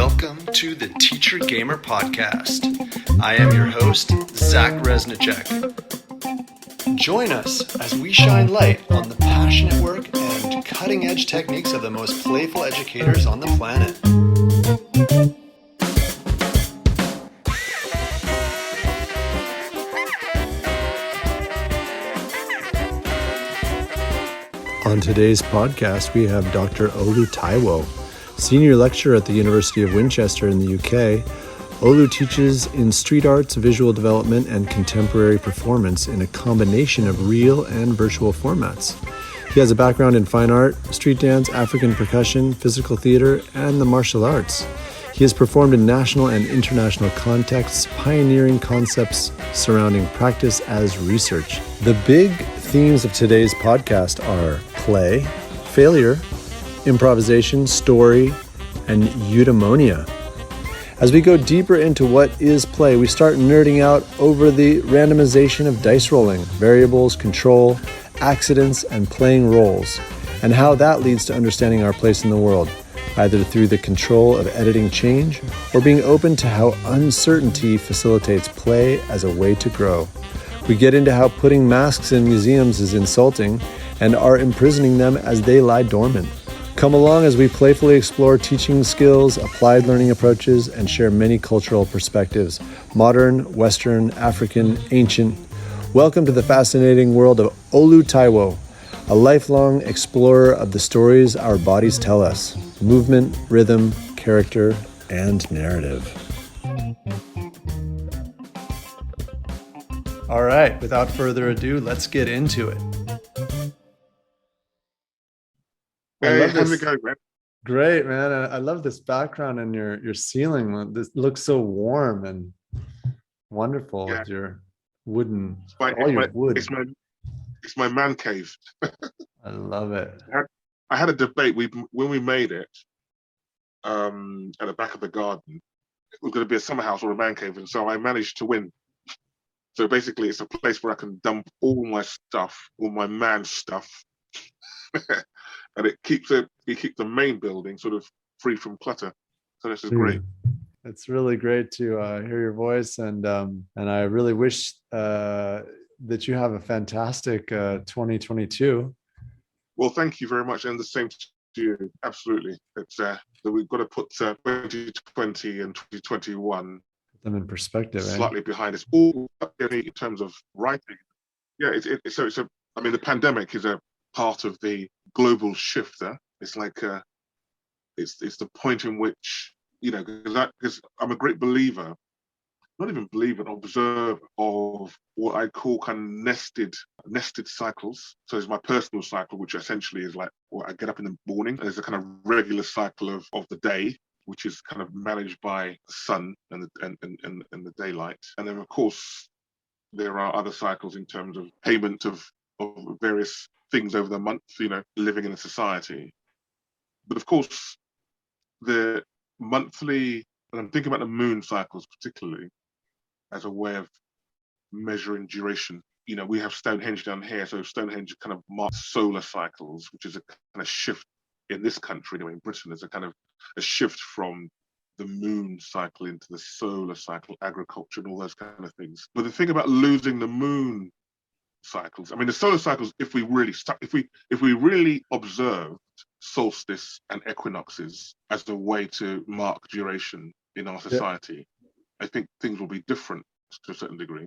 Welcome to the Teacher Gamer Podcast. I am your host, Zach Reznichek. Join us as we shine light on the passionate work and cutting-edge techniques of the most playful educators on the planet. On today's podcast, we have Dr. Olu Taiwo, Senior Lecturer at the University of Winchester in the UK. Olu teaches in street arts, visual development, and contemporary performance in a combination of real and virtual formats. He has a background in fine art, street dance, African percussion, physical theater, and the martial arts. He has performed in national and international contexts, pioneering concepts surrounding practice as research. The big themes of today's podcast are play, failure, improvisation, story, and eudaimonia. As we go deeper into what is play, we start nerding out over the randomization of dice rolling, variables, control, accidents, and playing roles, and how that leads to understanding our place in the world, either through the control of editing change or being open to how uncertainty facilitates play as a way to grow. We get into how putting masks in museums is insulting and are imprisoning them as they lie dormant. Come along as we playfully explore teaching skills, applied learning approaches, and share many cultural perspectives, modern, Western, African, ancient. Welcome to the fascinating world of Olu Taiwo, a lifelong explorer of the stories our bodies tell us, movement, rhythm, character, and narrative. All right, without further ado, let's get into it. Hey, how's it going, man? Great, man. I love this background and your ceiling. This looks so warm and wonderful with your wooden, wood. It's my man cave. I love it. I had a debate when we made it at the back of the garden. It was going to be a summer house or a man cave, and so I managed to win. So basically, it's a place where I can dump all my stuff, all my man stuff. And it keeps the main building sort of free from clutter. So this is great. It's really great to hear your voice, and I really wish that you have a fantastic 2022. Well, thank you very much, and the same to you. Absolutely, it's that we've got to put 2020 and 2021 them in perspective, slightly behind us. All in terms of writing. Yeah, the pandemic is a part of the global shift there. It's like it's the point in which, because I'm a great believer, not even believer, an observer of what I call kind of nested cycles. So there's my personal cycle, which essentially is like, I get up in the morning, and there's a kind of regular cycle of the day, which is kind of managed by the sun and the daylight. And then of course there are other cycles in terms of payment of various things over the month, living in a society. But of course, the monthly, and I'm thinking about the moon cycles particularly, as a way of measuring duration. We have Stonehenge down here, so Stonehenge kind of marks solar cycles, which is a kind of shift in this country, in Britain, there's a kind of a shift from the moon cycle into the solar cycle, agriculture and all those kind of things. But the thing about losing the moon cycles, the solar cycles, if we really observed solstice and equinoxes as a way to mark duration in our society, I think things will be different to a certain degree.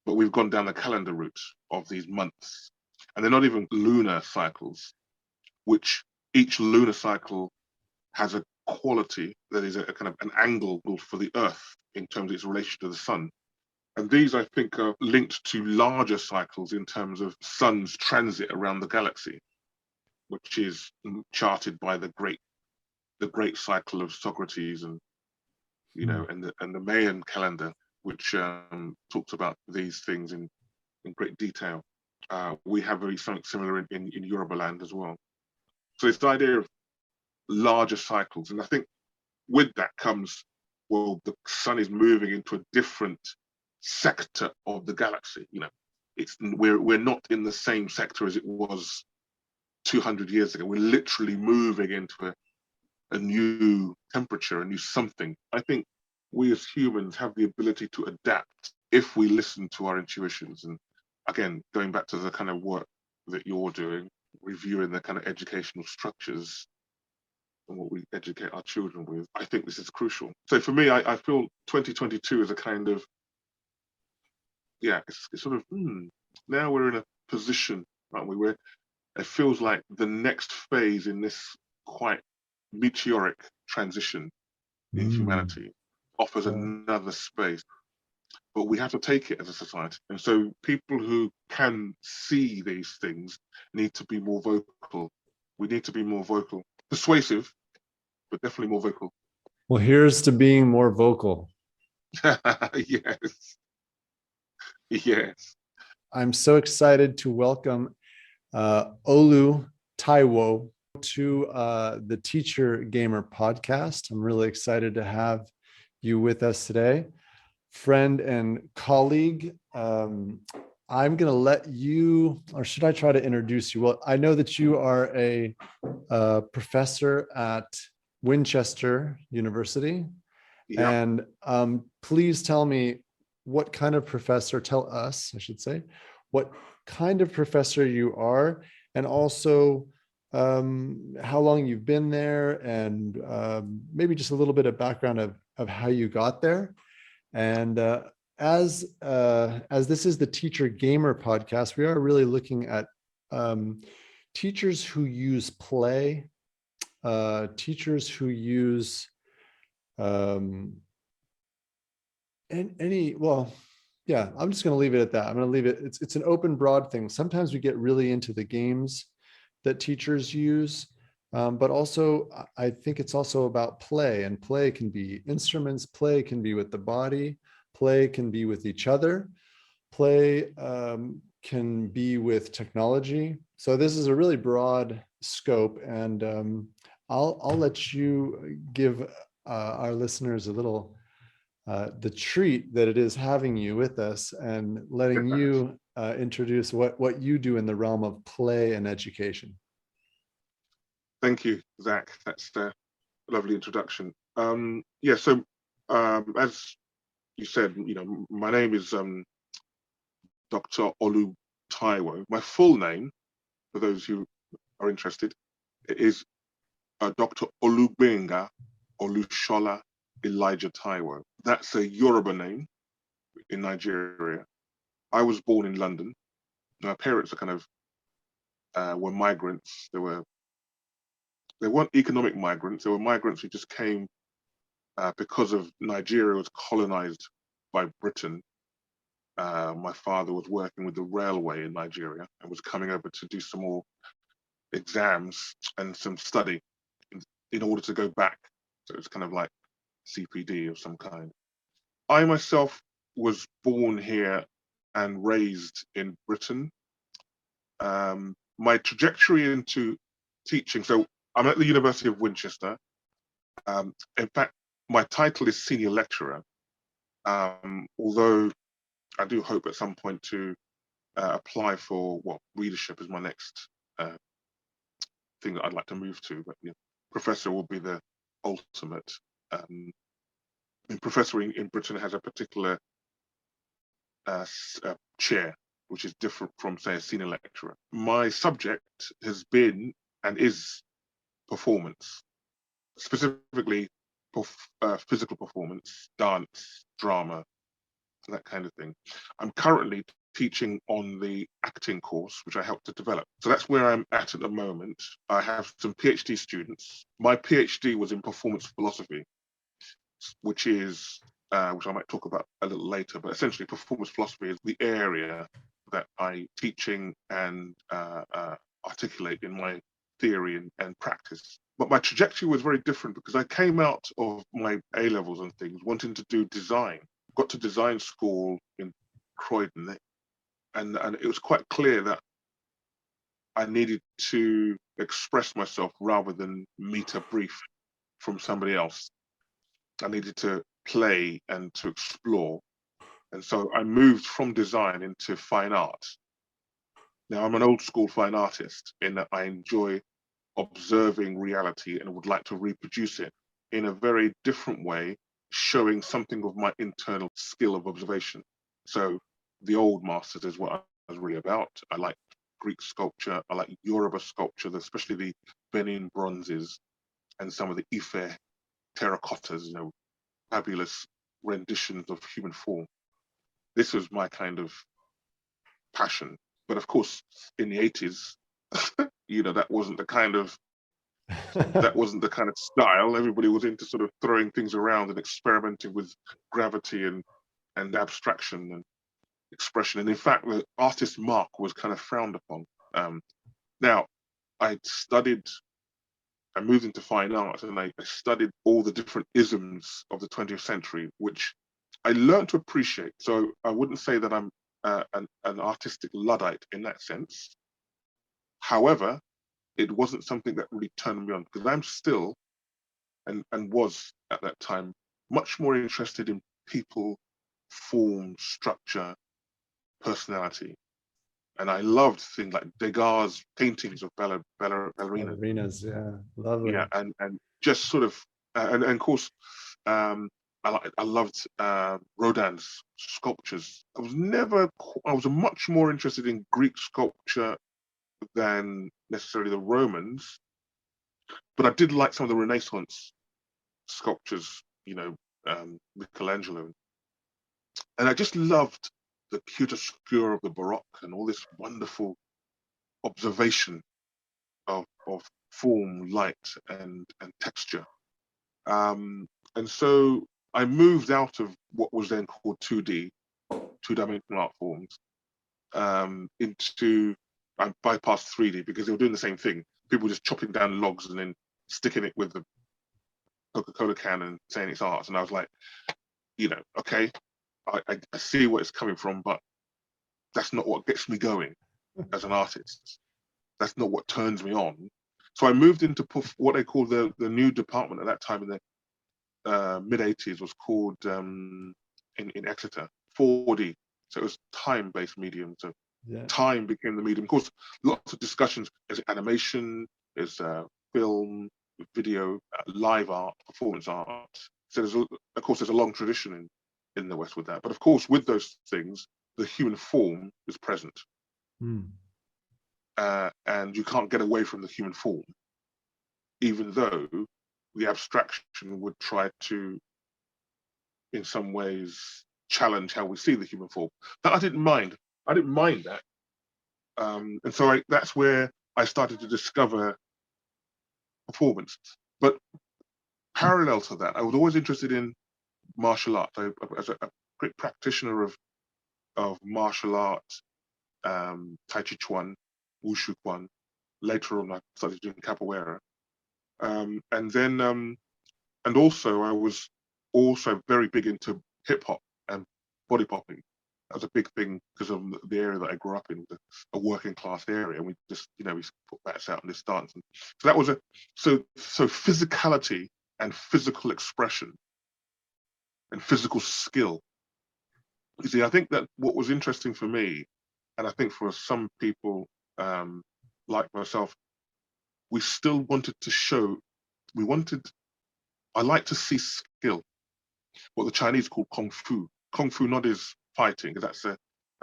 But we've gone down the calendar route of these months, and they're not even lunar cycles, which each lunar cycle has a quality that is a kind of an angle for the Earth in terms of its relation to the sun. And these, I think, are linked to larger cycles in terms of sun's transit around the galaxy, which is charted by the great cycle of Socrates and the Mayan calendar, which talks about these things in great detail. We have something similar in Yorubaland as well. So it's the idea of larger cycles, and I think with that comes, the sun is moving into a different sector of the galaxy. We're not in the same sector as it was 200 years ago. We're literally moving into a new temperature, a new something. I think we as humans have the ability to adapt if we listen to our intuitions. And again, going back to the kind of work that you're doing, reviewing the kind of educational structures and what we educate our children with, I think this is crucial. So for me, I feel 2022 is a kind of, it's sort of, now we're in a position, aren't we, where it feels like the next phase in this quite meteoric transition in humanity offers another space. But we have to take it as a society. And so people who can see these things need to be more vocal. We need to be more vocal. Persuasive, but definitely more vocal. Well, here's to being more vocal. Yes. Yes. I'm so excited to welcome Olu Taiwo to the Teacher Gamer podcast. I'm really excited to have you with us today. Friend and colleague, I'm going to let you, or should I try to introduce you? Well, I know that you are a professor at Winchester University. Yep. And please tell me what kind of professor, tell us, I should say, what kind of professor you are, and also how long you've been there, and maybe just a little bit of background of how you got there. And as this is the Teacher Gamer podcast, we are really looking at teachers who use play, teachers who use I'm just going to leave it at that. I'm going to leave it. It's an open, broad thing. Sometimes we get really into the games that teachers use, but also I think it's also about play, and play can be instruments, play can be with the body, play can be with each other, play can be with technology. So this is a really broad scope, and I'll let you give our listeners a little the treat that it is having you with us and letting you introduce what you do in the realm of play and education. Thank you, Zach. That's a lovely introduction. So as you said, my name is Dr. Olu Taiwo. My full name, for those who are interested, is Dr. Olugbenja Olusola Elijah Taiwo. That's a Yoruba name in Nigeria. I was born in London. My parents are kind of were migrants. They weren't economic migrants. They were migrants who just came because of Nigeria was colonized by Britain. My father was working with the railway in Nigeria and was coming over to do some more exams and some study in order to go back. So it's kind of like CPD of some kind. I myself was born here and raised in Britain. My trajectory into teaching, so I'm at the University of Winchester. In fact, my title is senior lecturer, although I do hope at some point to apply for readership is my next thing that I'd like to move to, but professor will be the ultimate. Professoring in Britain has a particular chair, which is different from, say, a senior lecturer. My subject has been and is performance, specifically physical performance, dance, drama, that kind of thing. I'm currently teaching on the acting course, which I helped to develop. So that's where I'm at the moment. I have some PhD students. My PhD was in performance philosophy, which is, which I might talk about a little later, but essentially performance philosophy is the area that I teaching and articulate in my theory and practice. But my trajectory was very different because I came out of my A-levels and things wanting to do design. Got to design school in Croydon, and it was quite clear that I needed to express myself rather than meet a brief from somebody else. I needed to play and to explore. And so I moved from design into fine art. Now, I'm an old school fine artist in that I enjoy observing reality and would like to reproduce it in a very different way, showing something of my internal skill of observation. So the old masters is what I was really about. I like Greek sculpture, I like Yoruba sculpture, especially the Benin bronzes and some of the Ife terracottas, fabulous renditions of human form. This was my kind of passion. But of course, in the 80s, that wasn't the kind of style. Everybody was into sort of throwing things around and experimenting with gravity and abstraction and expression. And in fact, the artist mark was kind of frowned upon. Now, I moved into fine arts, and I studied all the different isms of the 20th century, which I learned to appreciate. So I wouldn't say that I'm an artistic Luddite in that sense. However, it wasn't something that really turned me on, because I'm still, and was at that time, much more interested in people, form, structure, personality. And I loved things like Degas' paintings of ballerinas. Ballerinas, yeah, lovely. Yeah, and just sort of, and of course, I loved Rodin's sculptures. I was much more interested in Greek sculpture than necessarily the Romans, but I did like some of the Renaissance sculptures, Michelangelo. And I just loved the chiaroscuro of the Baroque and all this wonderful observation of form, light, and texture. And so I moved out of what was then called 2D, two-dimensional art forms, into, I bypassed 3D because they were doing the same thing. People were just chopping down logs and then sticking it with the Coca-Cola can and saying it's art. And I was like, okay, I see where it's coming from, but that's not what gets me going as an artist. That's not what turns me on. So I moved into what they call the new department at that time in the mid-80s was called, in Exeter, 4D. So it was time-based medium. So time became the medium. Of course, lots of discussions. Is it animation? Is film, video, live art, performance art? So there's a long tradition in the West with that. But of course, with those things, the human form is present. And you can't get away from the human form, even though the abstraction would try to, in some ways, challenge how we see the human form. But I didn't mind. I didn't mind that. And so that's where I started to discover performance. But parallel to that, I was always interested in martial art. As a great practitioner of martial art, Tai Chi Chuan, Wushu Chuan. Later on, I started doing capoeira. And then, and also I was also very big into hip hop and body popping. That was a big thing because of the area that I grew up in, a working class area. And we just, we put bats out in this dance. And so that was so physicality and physical expression and physical skill. You see, I think that what was interesting for me, and I think for some people like myself, we still wanted to show, I like to see skill, what the Chinese call Kung Fu. Kung Fu not is fighting, that's a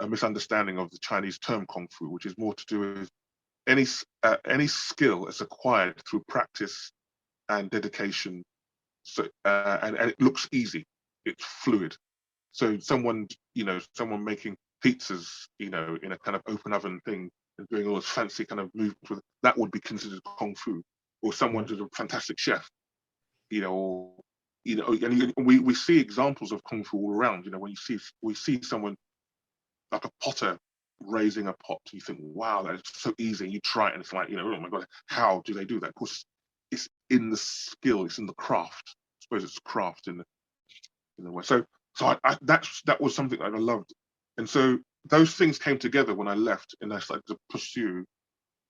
misunderstanding of the Chinese term Kung Fu, which is more to do with any skill that's acquired through practice and dedication. So and it looks easy, it's fluid. So someone making pizzas, in a kind of open oven thing and doing all this fancy kind of movements with that would be considered Kung Fu. Or someone who's a fantastic chef, and we see examples of Kung Fu all around. When we see someone like a potter raising a pot, you think, wow, that's so easy. You try it and it's like, oh my God, how do they do that? Of course, it's in the skill, it's in the craft. I suppose it's craft in the way. So that was something that I loved. And so those things came together when I left and I started to pursue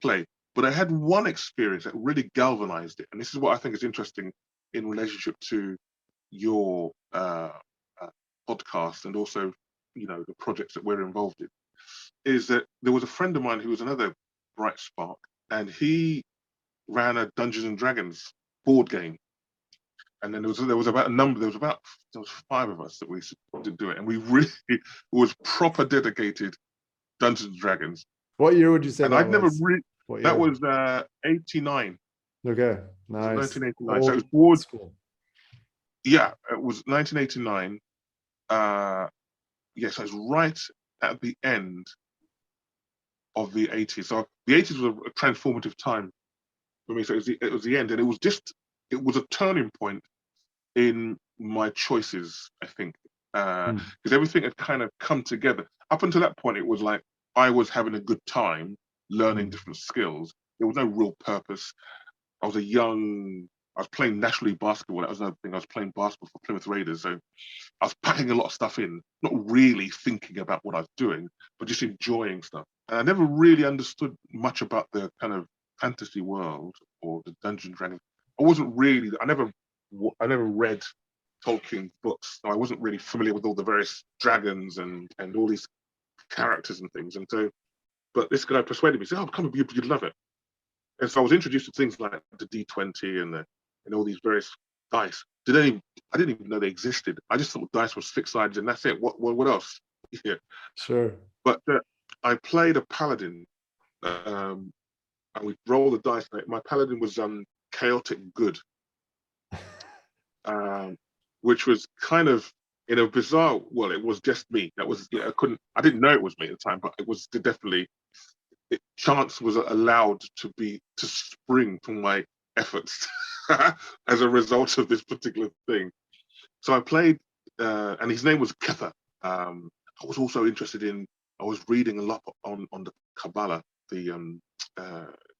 play. But I had one experience that really galvanized it. And this is what I think is interesting in relationship to your podcast and also, the projects that we're involved in, is that there was a friend of mine who was another bright spark, and he ran a Dungeons and Dragons board game, and then there was about 5 of us that we did do it, and we really was proper dedicated Dungeons and Dragons. What year would you say and that I'd never was? that was 89. Okay, nice. 1989. So it was board school. Yeah, it was 1989. Yes, I was right at the end of the 80s. So the 80s was a transformative time for me. So it was the end, and it was a turning point in my choices, I think, because everything had kind of come together. Up until that point, it was like I was having a good time learning different skills. There was no real purpose. I was playing National League basketball. That was another thing. I was playing basketball for Plymouth Raiders. So I was packing a lot of stuff in, not really thinking about what I was doing, but just enjoying stuff. And I never really understood much about the kind of fantasy world or the Dungeons and Dragons. I never read Tolkien books. So I wasn't really familiar with all the various dragons and all these characters and things. And so, but this guy persuaded me, he said, "Oh, come on, you'd love it." And so I was introduced to things like the D20 and all these various dice. I didn't even know they existed. I just thought dice was fixed-sided and that's it. What else? Yeah. Sure. But I played a paladin, and we rolled the dice. My paladin was chaotic good, which was kind of in a bizarre. Well, it was just me. That was I didn't know it was me at the time, but it was definitely. Chance was allowed to spring from my efforts as a result of this particular thing. So I played, and his name was Kether. I was also interested I was reading a lot on the Kabbalah, the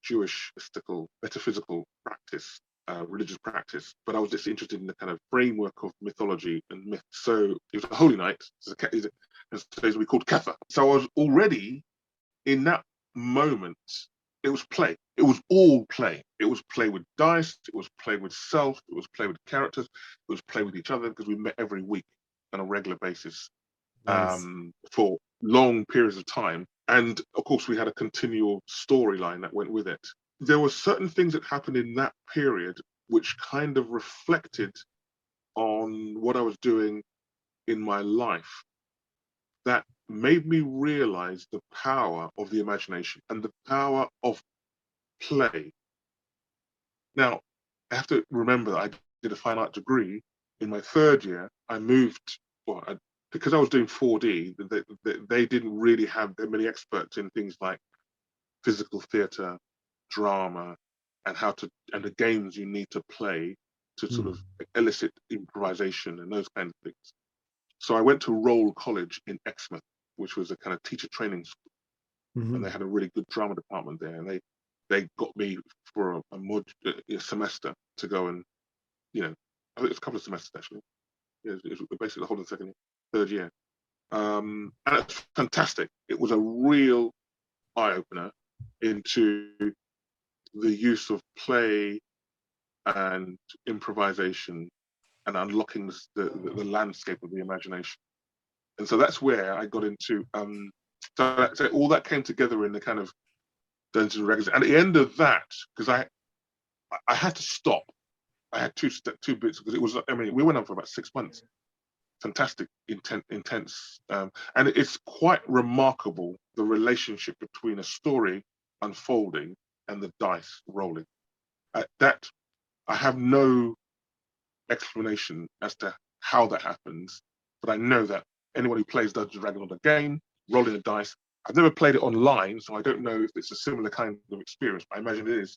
Jewish mystical, metaphysical practice, religious practice, but I was just interested in the kind of framework of mythology and myth. So it was a holy night, and so we called Kether. So I was already in that moment. It was play. It was all play. It was play with dice. It was play with self. It was play with characters. It was play with each other because we met every week on a regular basis. Nice. For long periods of time. And of course, we had a continual storyline that went with it. There were certain things that happened in that period which kind of reflected on what I was doing in my life that made me realize the power of the imagination and the power of play. Now, I have to remember that I did a fine art degree. In my third year, I moved, because I was doing 4D, they didn't really have that many experts in things like physical theatre, drama, and the games you need to play to sort of elicit improvisation and those kind of things. So I went to Roll College in Exmouth, which was a kind of teacher training school, and they had a really good drama department there, and they got me for a semester to go and, I think it was a couple of semesters actually. It was basically the whole of the third year, and it's fantastic. It was a real eye opener into the use of play and improvisation and unlocking the landscape of the imagination. And so that's where I got into, so all that came together in the kind of Dungeons and Dragons. And at the end of that, because I had to stop. I had two bits, because it was, we went on for about 6 months. Fantastic, intense. And it's quite remarkable, the relationship between a story unfolding and the dice rolling. That I have no explanation as to how that happens, but I know that anyone who plays Dungeons and Dragons on the game, rolling the dice, I've never played it online, so I don't know if it's a similar kind of experience, but I imagine it is,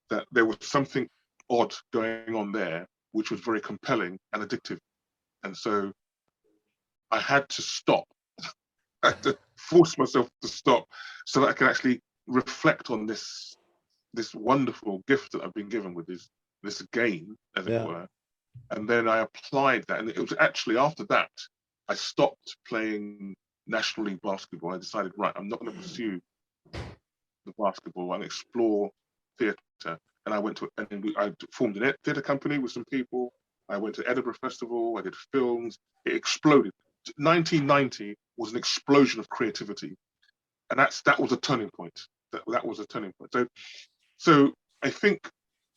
that there was something odd going on there, which was very compelling and addictive. And so I had to stop. I had to force myself to stop so that I can actually reflect on this wonderful gift that I've been given with this game, as it were. And then I applied that. And it was actually after that, I stopped playing National League basketball. I decided, right, I'm not going to pursue the basketball and explore theatre. And I formed a theatre company with some people. I went to Edinburgh Festival. I did films. It exploded. 1990 was an explosion of creativity, and that was a turning point. That was a turning point. So I think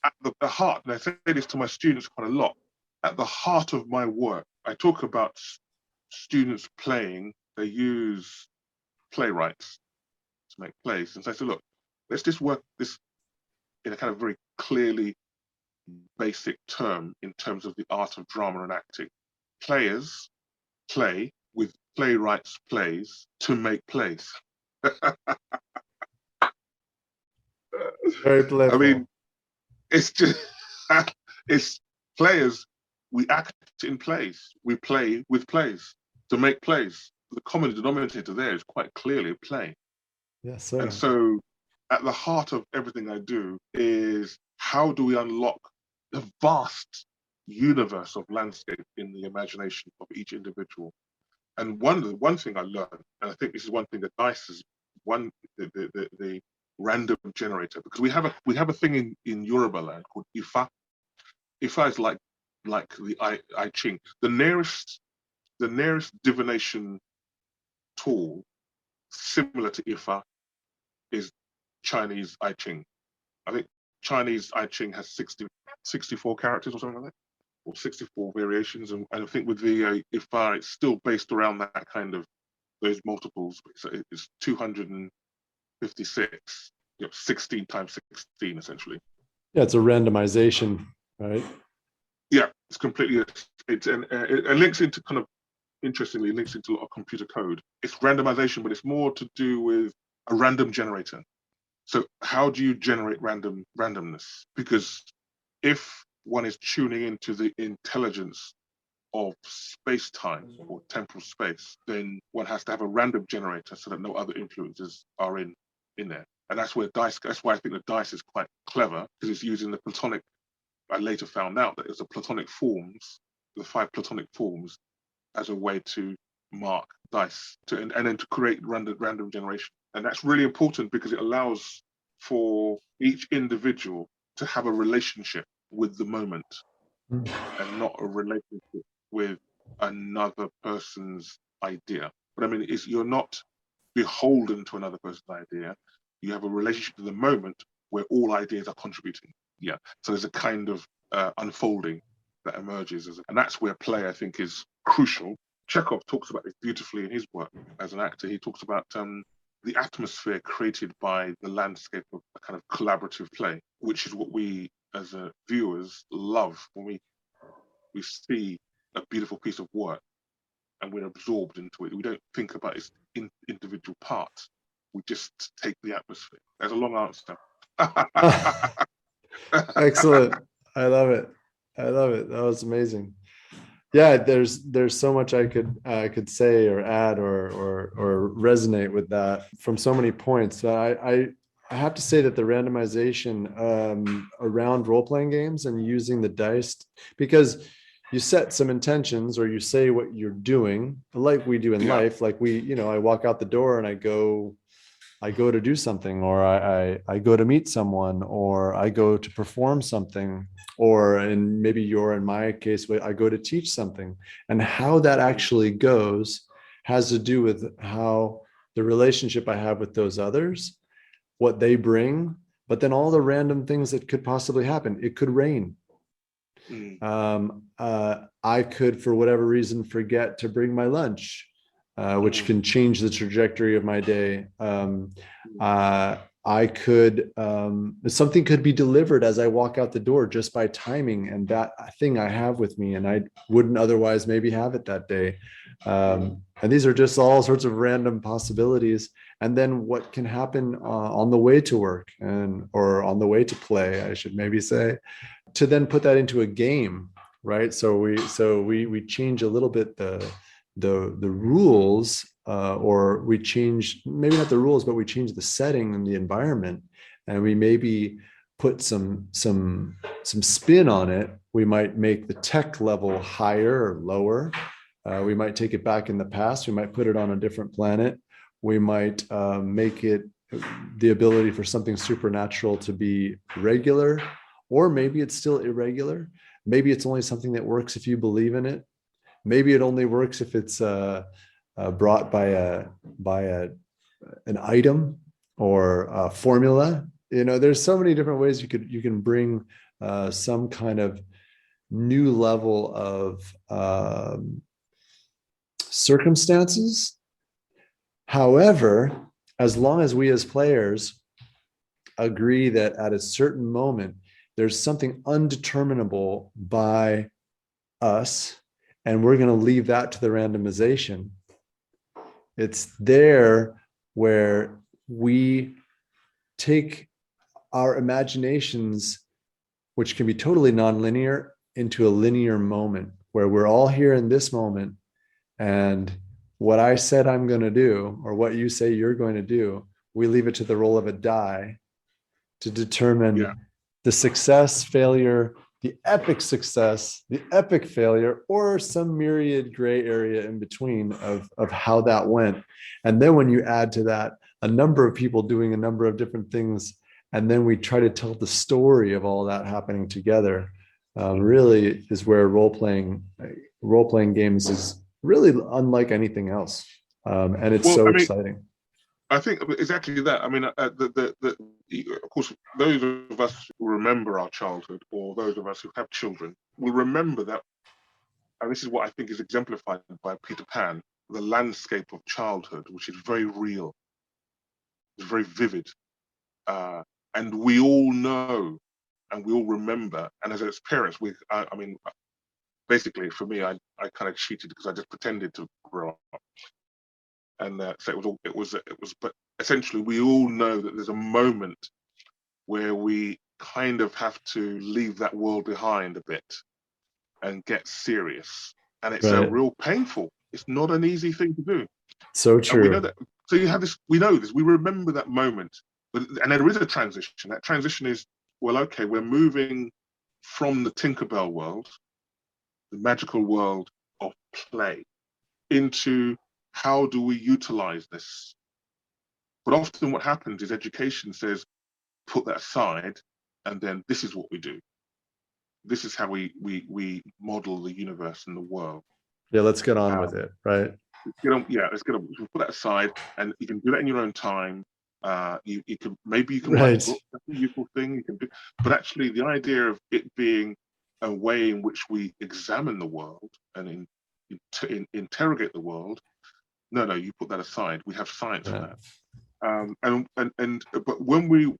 at the heart, and I say this to my students quite a lot, at the heart of my work, I talk about students playing. They use playwrights to make plays. And so I say, look, let's just work this in a kind of very clearly basic term in terms of the art of drama and acting. Players play with playwrights' plays to make plays. Very playful. I mean, it's just, it's players, we act in plays. We play with plays to make plays. The common denominator there is quite clearly a play. Yes, sir. And so at the heart of everything I do is how do we unlock the vast universe of landscape in the imagination of each individual? And one thing I learned, and I think this is one thing that DICE is the random generator, because we have a thing in Yoruba land called Ifa. Ifa is like the I Ching. The nearest divination tool similar to Ifa is Chinese I Ching. I think Chinese I Ching has 64 characters or something like that, or 64 variations. And I think with the Ifa, it's still based around that kind of those multiples. So it's 256, 16 times 16 essentially. Yeah, it's a randomization, right? Yeah, it's completely. It links into kind of interestingly links into a lot of computer code. It's randomization, but it's more to do with a random generator. So how do you generate randomness? Because if one is tuning into the intelligence of space-time or temporal space, then one has to have a random generator so that no other influences are in there. And that's why I think the DICE is quite clever, because it's using the Platonic. I later found out that it's the Platonic forms, the 5 Platonic forms, as a way to mark DICE and then to create random generation. And that's really important because it allows for each individual to have a relationship with the moment and not a relationship with another person's idea. But I mean, you're not beholden to another person's idea. You have a relationship to the moment where all ideas are contributing. Yeah. So there's a kind of unfolding that emerges. And that's where play, I think, is crucial. Chekhov talks about this beautifully in his work as an actor. He talks about the atmosphere created by the landscape of a kind of collaborative play, which is what we as viewers love when we see a beautiful piece of work and we're absorbed into it. We don't think about its individual parts. We just take the atmosphere. There's a long answer. Excellent. I love it. That was amazing. Yeah, there's so much I could say or add or resonate with that from so many points. I have to say that the randomization around role-playing games and using the dice, because you set some intentions or you say what you're doing, like we do in life. Like I walk out the door and I go to do something, or I go to meet someone, or I go to perform something, or in my case, I go to teach something. And how that actually goes has to do with how the relationship I have with those others, what they bring, but then all the random things that could possibly happen. It could rain. I could, for whatever reason, forget to bring my lunch, which can change the trajectory of my day. I could, something could be delivered as I walk out the door just by timing and that thing I have with me, and I wouldn't otherwise maybe have it that day. And these are just all sorts of random possibilities. And then what can happen on the way to work or on the way to play, I should maybe say, to then put that into a game, right? So we change a little bit the rules, or we change, maybe not the rules, but we change the setting and the environment, and we maybe put some spin on it. We might make the tech level higher or lower. We might take it back in the past. We might put it on a different planet. We might make it the ability for something supernatural to be regular, or maybe it's still irregular. Maybe it's only something that works if you believe in it. Maybe it only works if it's brought by an item or a formula. there's so many different ways you can bring some kind of new level of circumstances. However, as long as we as players agree that at a certain moment, there's something undeterminable by us, and we're going to leave that to the randomization. It's there where we take our imaginations, which can be totally nonlinear, into a linear moment where we're all here in this moment. And what I said I'm going to do, or what you say you're going to do, we leave it to the roll of a die to determine the success, failure, the epic success, the epic failure, or some myriad gray area in between of how that went. And then when you add to that a number of people doing a number of different things, and then we try to tell the story of all that happening together, really is where role-playing games is really unlike anything else. And it's exciting. I think exactly that. I mean, of course, those of us who remember our childhood, or those of us who have children, will remember that, and this is what I think is exemplified by Peter Pan, the landscape of childhood, which is very real, it's very vivid, and we all know, and we all remember, and as parents, I mean, basically for me, I kind of cheated because I just pretended to grow up. And so it was, but essentially we all know that there's a moment where we kind of have to leave that world behind a bit and get serious. And it's a real painful, it's not an easy thing to do. So true. And we know that. So you have this, we know this, we remember that moment, and there is a transition. That transition is, well, okay, we're moving from the Tinkerbell world, the magical world of play, into how do we utilize this? But often what happens is education says, put that aside, and then this is what we do. This is how we model the universe and the world. Yeah, let's get on with it, right? Let's get on. We'll put that aside, and you can do that in your own time. You can write a book, that's a useful thing you can do. But actually, the idea of it being a way in which we examine the world and interrogate the world. No, you put that aside. We have science for that. But when we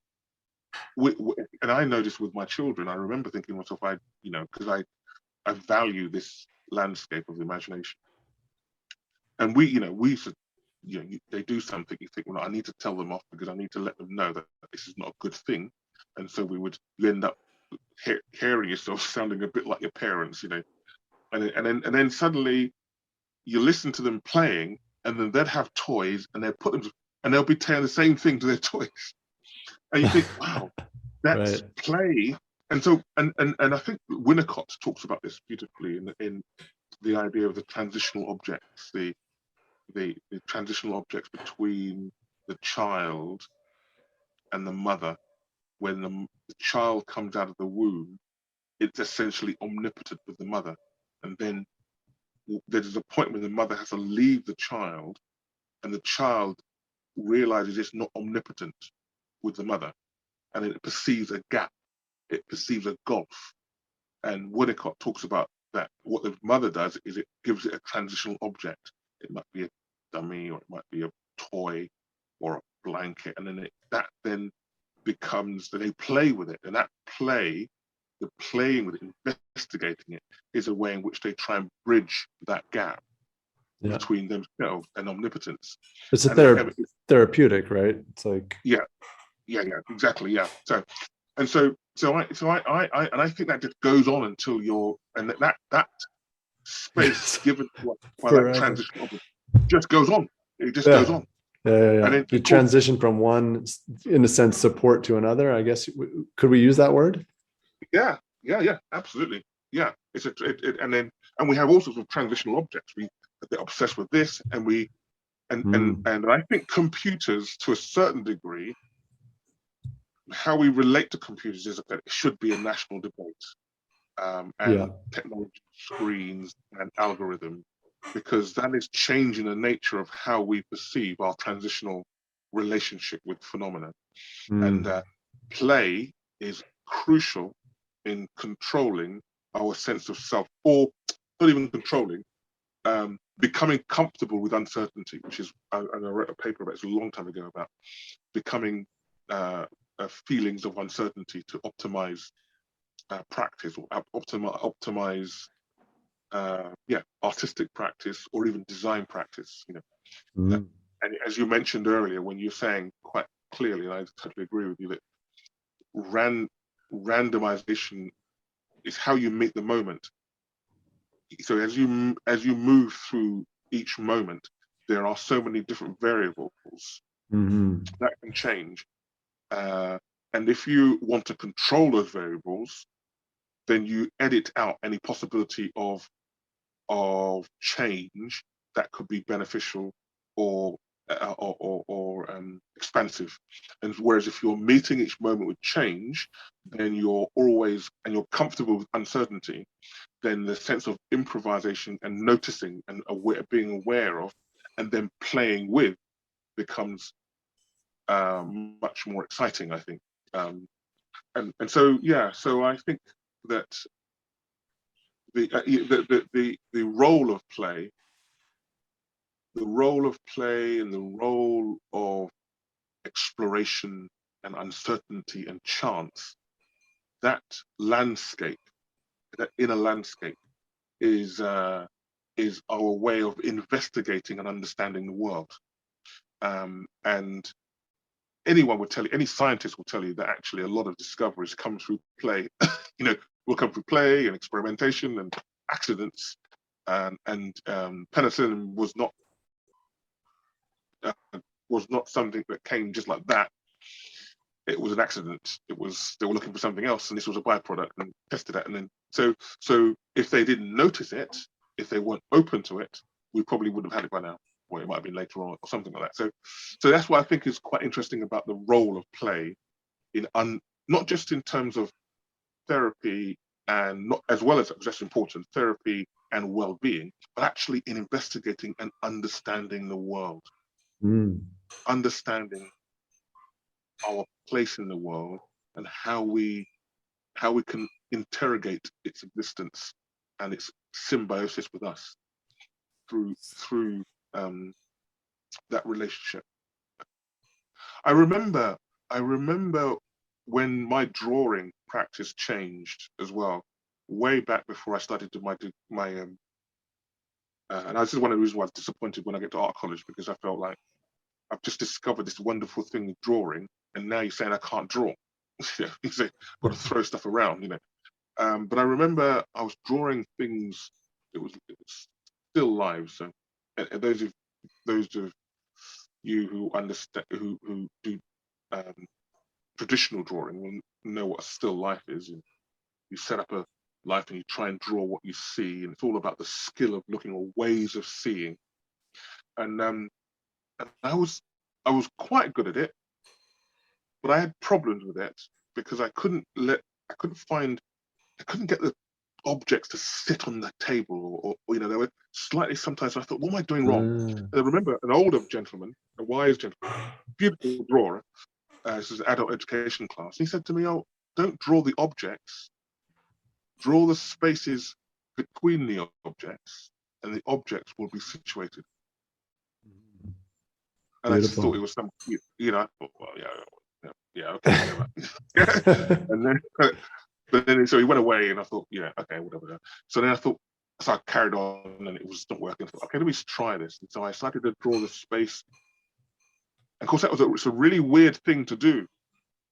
and I noticed with my children, I remember thinking to myself, because I value this landscape of the imagination. And we used to, they do something, you think, well, I need to tell them off because I need to let them know that this is not a good thing. And so you end up hearing yourself sounding a bit like your parents, and then suddenly you listen to them playing, and then they'd have toys, and they'll be telling the same thing to their toys, and you think, wow, that's play. And so, and I think Winnicott talks about this beautifully in the idea of the transitional objects, the transitional objects between the child and the mother. When the child comes out of the womb, it's essentially omnipotent with the mother, and then there's a point when the mother has to leave the child, and the child realizes it's not omnipotent with the mother, and it perceives a gap, it perceives a gulf. And Winnicott talks about that. What the mother does is it gives it a transitional object. It might be a dummy, or it might be a toy, or a blanket, and then that becomes that they play with it, and that play. The playing with it, investigating it, is a way in which they try and bridge that gap between themselves and omnipotence. It's therapeutic, right? It's like exactly. So I think that just goes on until that space given by that transition just goes on. It just goes on. And then you transition from one, in a sense, support to another. I guess could we use that word? Yeah, absolutely. Yeah, and we have all sorts of transitional objects. We get obsessed with this, and I think computers, to a certain degree, how we relate to computers it should be a national debate, and technology, screens, and algorithm, because that is changing the nature of how we perceive our transitional relationship with phenomena. play is crucial in controlling our sense of self, or not even controlling, becoming comfortable with uncertainty, which is, and I wrote a paper about it a long time ago about becoming feelings of uncertainty to optimize practice, or optimize artistic practice, or even design practice. And as you mentioned earlier, when you're saying quite clearly, and I totally agree with you, that randomization is how you meet the moment. So as you move through each moment, there are so many different variables that can change. And if you want to control those variables, then you edit out any possibility of change that could be beneficial or expansive. And whereas if you're meeting each moment with change, then you're comfortable with uncertainty, then the sense of improvisation and noticing and being aware of, and then playing with, becomes much more exciting, I think. And so I think that the role of play, and the role of exploration and uncertainty and chance, that inner landscape is our way of investigating and understanding the world. And any scientist will tell you that actually a lot of discoveries come through play. Will come through play and experimentation and accidents. And penicillin was not something that came just like that. It was an accident. They were looking for something else, and this was a byproduct, and tested it. And then so if they didn't notice it, if they weren't open to it, we probably wouldn't have had it by now, or it might have been later on, or something like that. So that's what I think is quite interesting about the role of play not just in terms of therapy, and not as well as that's important, therapy and well-being, but actually in investigating and understanding the world, understanding our place in the world, and how we can interrogate its existence and its symbiosis with us through that relationship. I remember when my drawing practice changed as well, way back before I started my and this is one of the reasons why I was disappointed when I get to art college, because I felt like I've just discovered this wonderful thing of drawing, and now you're saying I can't draw. You say I've got to throw stuff around, But I remember I was drawing things. It was still lives. So those of you who understand, who do traditional drawing, will know what a still life is. You set up a life and you try and draw what you see, and it's all about the skill of looking, or ways of seeing. And I was quite good at it, but I had problems with it because I couldn't get the objects to sit on the table, or they were slightly, sometimes I thought, what am I doing wrong? And I remember an older gentleman, a wise gentleman, beautiful drawer, this is an adult education class. He said to me, "Oh, don't draw the objects, draw the spaces between the objects, and the objects will be situated." And I just thought it was some, I thought, well, yeah, okay, whatever. But then, so he went away, and I thought, yeah, okay, whatever. So then so I carried on, and it was not working. I thought, okay, let me try this. And so I started to draw the space. And of course, it's a really weird thing to do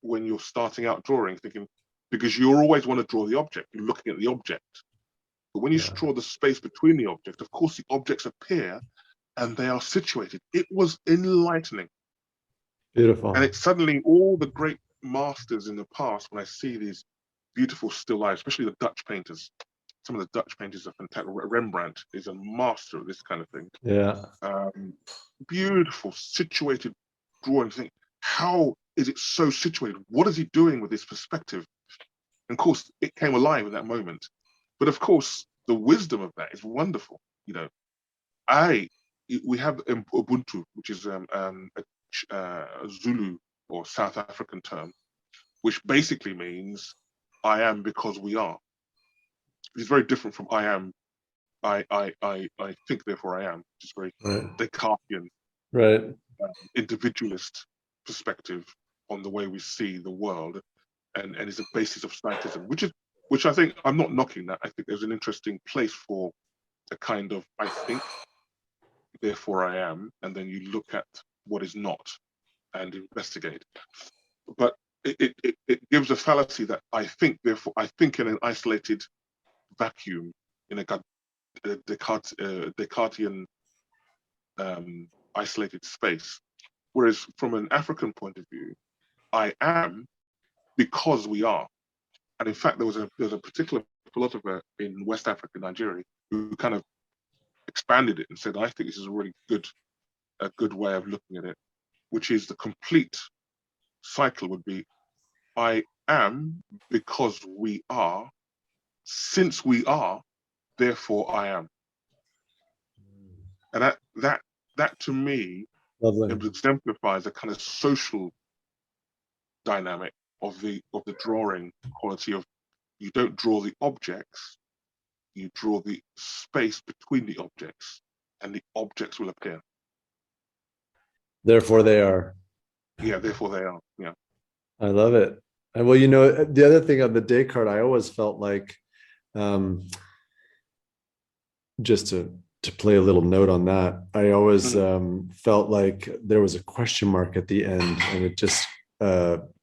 when you're starting out drawing, because you always want to draw the object. You're looking at the object. But when you draw the space between the object, of course, the objects appear, and they are situated. It was enlightening. Beautiful. And it's suddenly all the great masters in the past, when I see these beautiful still lives, especially the Dutch painters. Some of the Dutch painters are fantastic. Rembrandt is a master of this kind of thing. Yeah. Beautiful, situated drawing. Think, how is it so situated? What is he doing with this perspective? And of course, it came alive in that moment. But of course, the wisdom of that is wonderful. We have Ubuntu, which is a Zulu or South African term, which basically means I am because we are. It's very different from I am, I think, therefore I am, which is very Descartesian, right, individualist perspective on the way we see the world, and is a basis of scientism, which I think, I'm not knocking that. I think there's an interesting place for a kind of I think, therefore I am, and then you look at what is not and investigate. But it gives a fallacy that I think, therefore I think, in an isolated vacuum, in a Descartesian isolated space. Whereas from an African point of view, I am because we are. And in fact, there was a particular philosopher in West Africa, Nigeria, who kind of expanded it and said, I think this is a really good way of looking at it, which is the complete cycle would be, I am because we are, since we are, therefore I am. And that to me, it exemplifies a kind of social dynamic of the drawing quality of, you don't draw the objects, you draw the space between the objects, and the objects will appear. Therefore they are. Yeah, therefore they are. Yeah. I love it. And well, you know, the other thing on the Descartes, I always felt like, just to play a little note on that, I always felt like there was a question mark at the end, and it just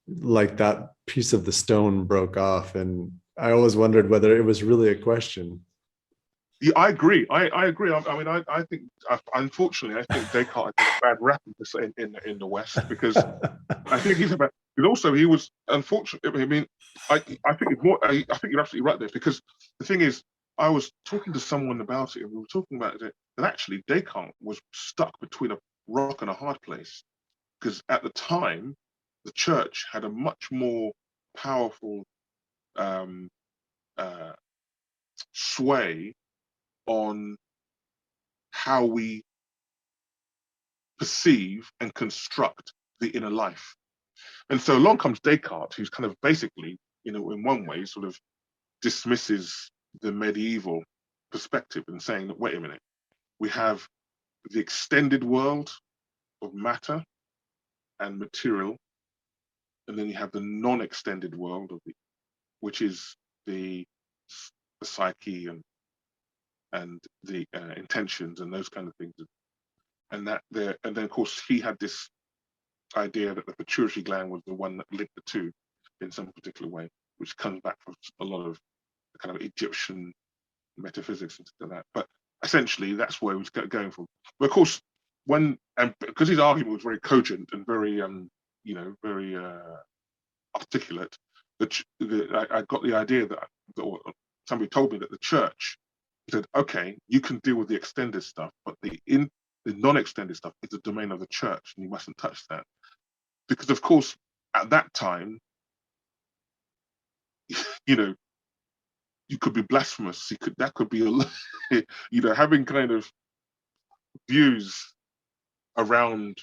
like that piece of the stone broke off, and I always wondered whether it was really a question. Yeah, I agree. I agree. I mean, I think, unfortunately, I think Descartes has a bad rap in the West, because I think he's about. But also, he was unfortunate. I mean, I think it's more. I think you're absolutely right there, because the thing is, I was talking to someone about it, and we were talking about it, that actually Descartes was stuck between a rock and a hard place, because at the time, the church had a much more powerful sway on how we perceive and construct the inner life. And so along comes Descartes, who's kind of basically, you know, in one way, sort of dismisses the medieval perspective and saying that, wait a minute, we have the extended world of matter and material, and then you have the non-extended world of which is the psyche and the intentions and those kind of things, and then of course he had this idea that the pituitary gland was the one that linked the two in some particular way, which comes back from a lot of the kind of Egyptian metaphysics and stuff like that. But essentially, that's where he was going from. But of course, because his argument was very cogent and very very articulate, I got the idea that somebody told me that the church said, okay, you can deal with the extended stuff, but the non-extended stuff is the domain of the church, and you mustn't touch that. Because of course, at that time, you know, you could be blasphemous. That could be having kind of views around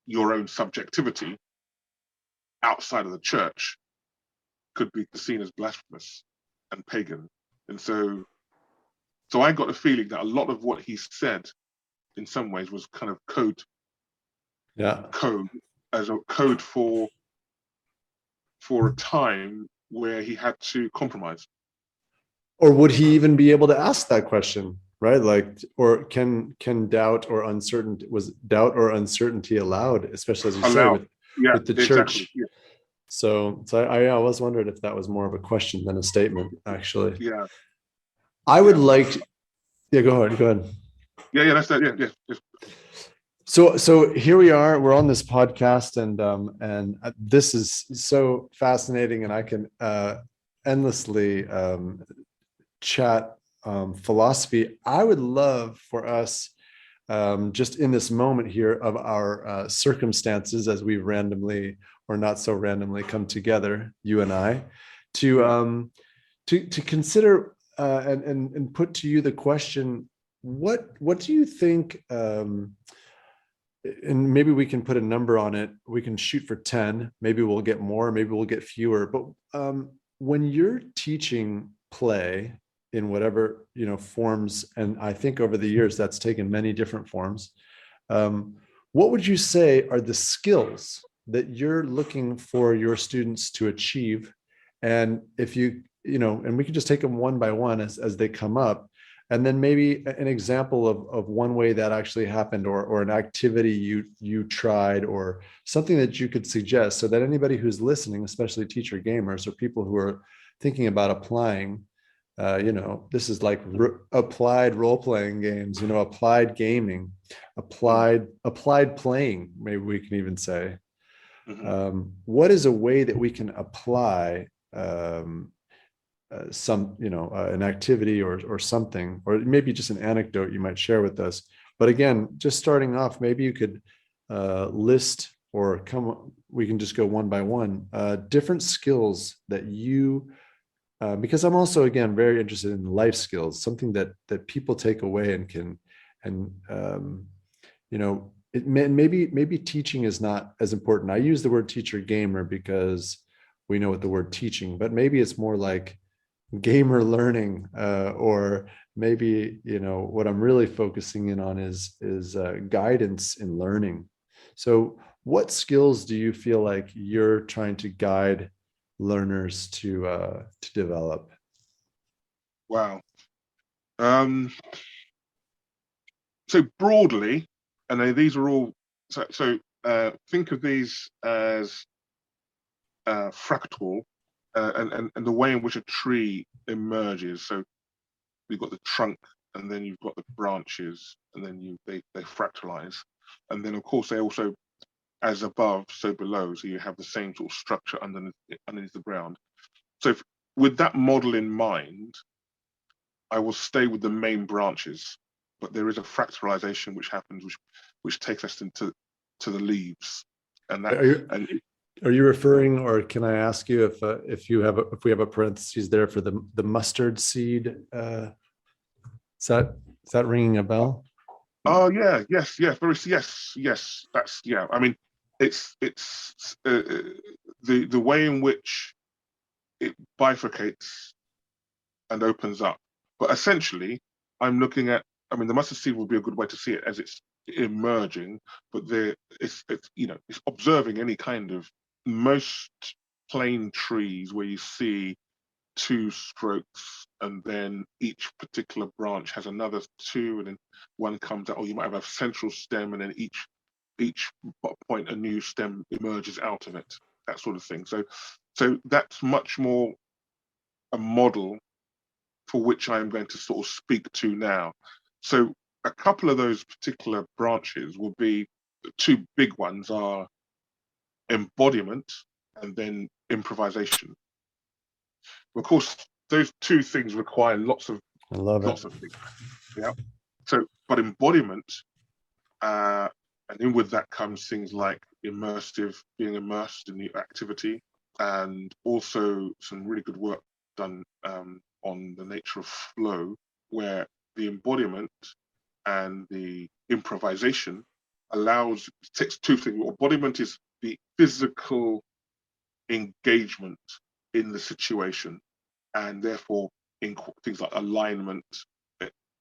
your own subjectivity outside of the church could be seen as blasphemous and pagan. And so I got the feeling that a lot of what he said in some ways was kind of code as a code for a time where he had to compromise. Or would he even be able to ask that question, right? Like, or can doubt or uncertainty, was doubt or uncertainty allowed, especially as you say with the church? Yeah. So I always wondered if that was more of a question than a statement, actually. Yeah. I would like. Yeah, go ahead. Yeah, that's that. Yeah. So here we are. We're on this podcast, and this is so fascinating, and I can endlessly chat philosophy. I would love for us, just in this moment here of our circumstances, as we randomly or not so randomly come together, you and I, to consider and put to you the question: what do you think and maybe we can put a number on it. We can shoot for 10. Maybe we'll get more, maybe we'll get fewer. But when you're teaching play in whatever, forms, and I think over the years that's taken many different forms, what would you say are the skills that you're looking for your students to achieve? And if and we can just take them one by one as they come up. And then maybe an example of one way that actually happened, or an activity you tried, or something that you could suggest, so that anybody who's listening, especially teacher gamers or people who are thinking about applying, this is like applied role-playing games, applied gaming, applied playing, maybe we can even say. What is a way that we can apply an activity or something, or maybe just an anecdote you might share with us? But again, just starting off, maybe you could list, or we can just go one by one, different skills that you, because I'm also, again, very interested in life skills, something that people take away and can, maybe teaching is not as important. I use the word teacher gamer because we know what the word teaching, but maybe it's more like gamer learning, or maybe, what I'm really focusing in on is guidance in learning. So what skills do you feel like you're trying to guide learners to develop? Wow. So broadly, and these are all, think of these as fractal, and the way in which a tree emerges. So you've got the trunk, and then you've got the branches, and then they fractalize. And then of course they also, as above, so below. So you have the same sort of structure underneath the ground. So with that model in mind, I will stay with the main branches, but there is a fractalization which happens, which takes us into the leaves. And that. Are you referring, or can I ask you if we have a parentheses there for the mustard seed? Is that ringing a bell? Oh yeah, yes, yes. That's, yeah. I mean, it's the way in which it bifurcates and opens up. But essentially, I'm looking at. I mean, the mustard seed would be a good way to see it as it's emerging, but it's observing any kind of, most plain trees where you see two strokes, and then each particular branch has another two, and then one comes out, or you might have a central stem, and then each point a new stem emerges out of it, that sort of thing. So that's much more a model for which I am going to sort of speak to now. So a couple of those particular branches will be, the two big ones are embodiment and then improvisation. Of course, those two things require lots of things. Yeah. So, but embodiment, and in with that comes things like being immersed in the activity, and also some really good work done on the nature of flow, where the embodiment and the improvisation takes two things. Embodiment is the physical engagement in the situation, and therefore in things like alignment,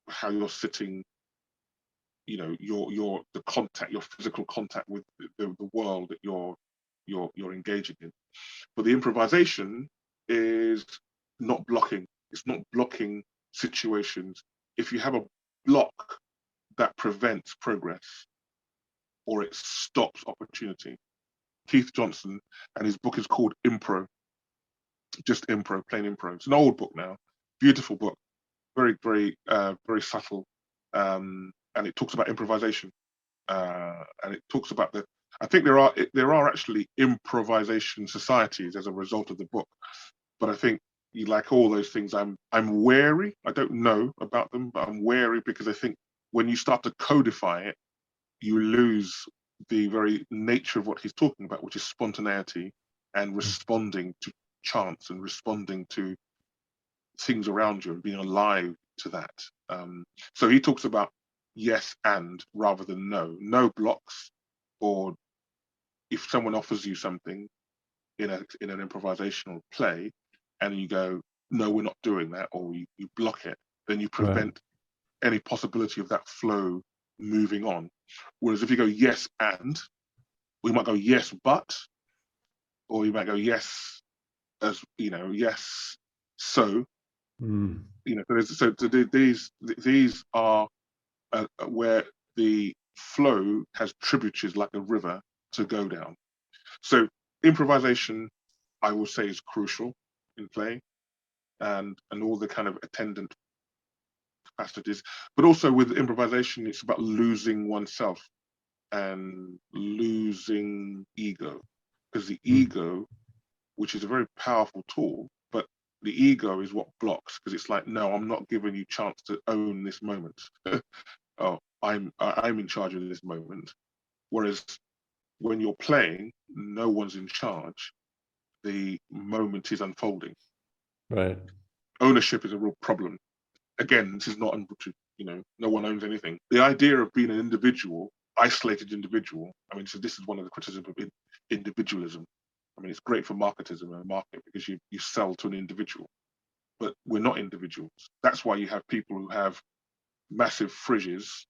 how you're sitting, your physical contact with the world that you're engaging in. But the improvisation is not blocking. It's not blocking situations. If you have a block that prevents progress, or it stops opportunity. Keith Johnson, and his book is called Impro, just Impro, plain Impro. It's an old book now, beautiful book, very, very, very subtle, and it talks about improvisation, and it talks about I think there are actually improvisation societies as a result of the book, but I think, like all those things, I'm wary. I don't know about them, but I'm wary, because I think when you start to codify it, you lose the very nature of what he's talking about, which is spontaneity and responding to chance and responding to things around you and being alive to that. So he talks about yes and rather than no. No blocks, or if someone offers you something in an improvisational play, and you go, no, we're not doing that, or you block it, then you prevent any possibility of that flow moving on. Whereas if you go yes and, we might go yes but, or you might go yes as yes so. These are where the flow has tributaries like a river to go down. So improvisation, I will say, is crucial in play, and all the kind of attendant capacities. But also with improvisation, it's about losing oneself and losing ego, because the ego, which is a very powerful tool, but the ego is what blocks, because it's like, no, I'm not giving you chance to own this moment. Oh, I'm in charge of this moment. Whereas when you're playing, no one's in charge. The moment is unfolding. Right. Ownership is a real problem. Again, this is not, no one owns anything. The idea of being an individual, isolated individual, I mean, so this is one of the criticisms of individualism. I mean, it's great for marketers and a market because you sell to an individual, but we're not individuals. That's why you have people who have massive fridges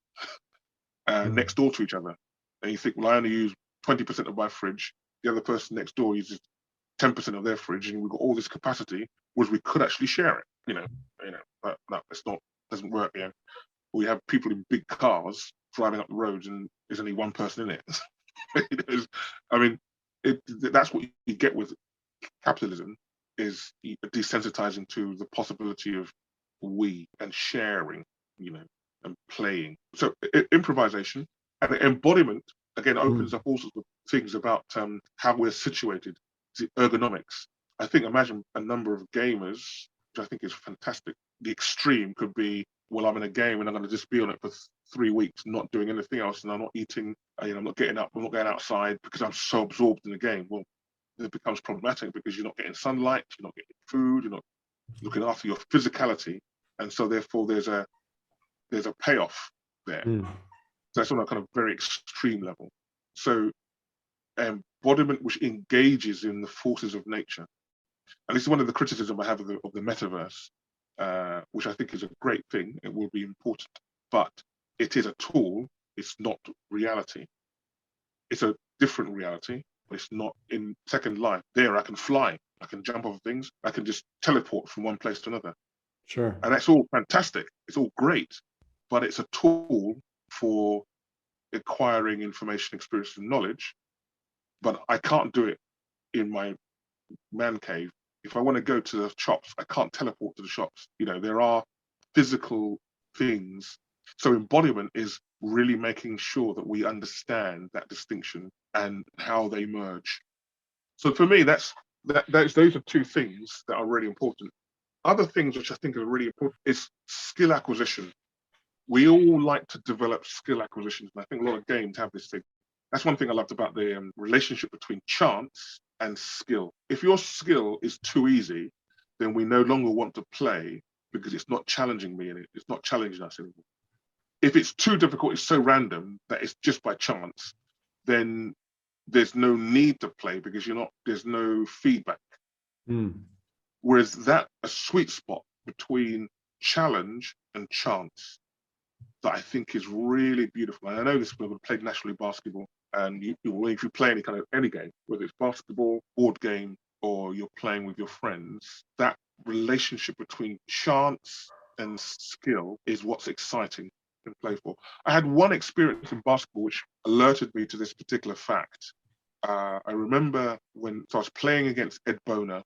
next door to each other. And you think, well, I only use 20% of my fridge. The other person next door uses 10% of their fridge, and we've got all this capacity, whereas we could actually share it. But no, doesn't work. We have people in big cars driving up the roads, and there's only one person in it. I mean, that's what you get with capitalism, is desensitizing to the possibility of we and sharing, and playing. So improvisation and embodiment, again, opens up all sorts of things about how we're situated. The ergonomics. I think, imagine a number of gamers, which I think is fantastic. The extreme could be, well, I'm in a game and I'm going to just be on it for 3 weeks, not doing anything else, and I'm not eating, I'm not getting up, I'm not going outside because I'm so absorbed in the game. Well, it becomes problematic because you're not getting sunlight, you're not getting food, you're not looking after your physicality, and so therefore there's a payoff there. So that's on a kind of very extreme level. So embodiment which engages in the forces of nature. And this is one of the criticisms I have of the metaverse, which I think is a great thing. It will be important, but it is a tool. It's not reality. It's a different reality, but it's not in Second Life. There, I can fly. I can jump over things. I can just teleport from one place to another. Sure. And that's all fantastic. It's all great, but it's a tool for acquiring information, experience, and knowledge. But I can't do it in my man cave. If I want to go to the shops, I can't teleport to the shops. There are physical things. So embodiment is really making sure that we understand that distinction and how they merge. So for me, those are two things that are really important. Other things which I think are really important is skill acquisition. We all like to develop skill acquisitions, and I think a lot of games have this thing. That's one thing I loved about the relationship between chance and skill. If your skill is too easy, then we no longer want to play because it's not challenging me and it's not challenging us anymore. If it's too difficult, it's so random that it's just by chance, then there's no need to play because there's no feedback. Whereas a sweet spot between challenge and chance that I think is really beautiful. And I know this when we played nationally basketball, and if you play any game, whether it's basketball, board game, or you're playing with your friends, that relationship between chance and skill is what's exciting and playful. I had one experience in basketball which alerted me to this particular fact. I remember I was playing against Ed Boner,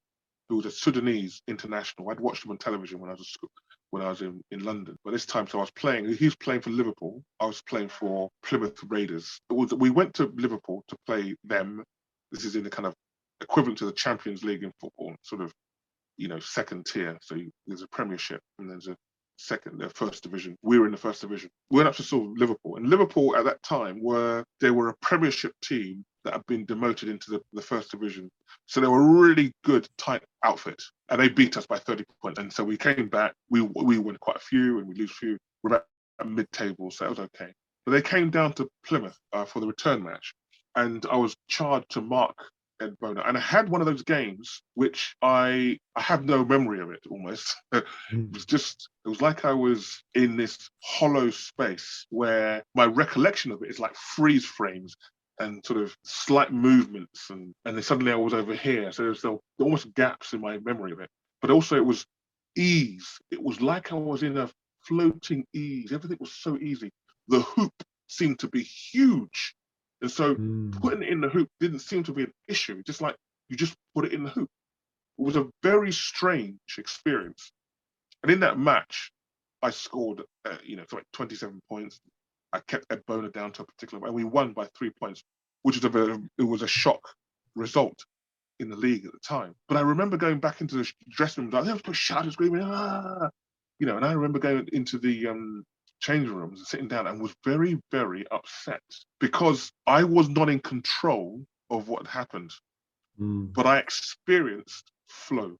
who was a Sudanese international. I'd watched him on television when I was at school, when I was in London. But this time, so he was playing for Liverpool. I was playing for Plymouth Raiders. We went to Liverpool to play them. This is in the kind of equivalent to the Champions League in football, sort of, second tier. So there's a Premiership and there's the first division. We were in the first division. We went up to sort of Liverpool. And Liverpool at that time were a Premiership team that had been demoted into the first division. So they were a really good, tight outfit. And they beat us by 30 points. And so we came back. We won quite a few and we lose a few. We're about mid-table, so that was okay. But they came down to Plymouth for the return match. and I was charged to mark Ed Boner. And I had one of those games which I have no memory of it almost. It was like I was in this hollow space where my recollection of it is like freeze frames and sort of slight movements, and then suddenly I was over here. So there's almost gaps in my memory of it. But also it was ease. It was like I was in a floating ease. Everything was so easy. The hoop seemed to be huge. And so putting it in the hoop didn't seem to be an issue. Just like you just put it in the hoop. It was a very strange experience. And in that match, I scored, like 27 points. I kept Ed Boner down to a particular, and we won by 3 points, which was a shock result in the league at the time. But I remember going back into the dressing room, I was shouting, screaming, ah! And I remember going into the change rooms and sitting down and was very, very upset because I was not in control of what happened. But I experienced flow.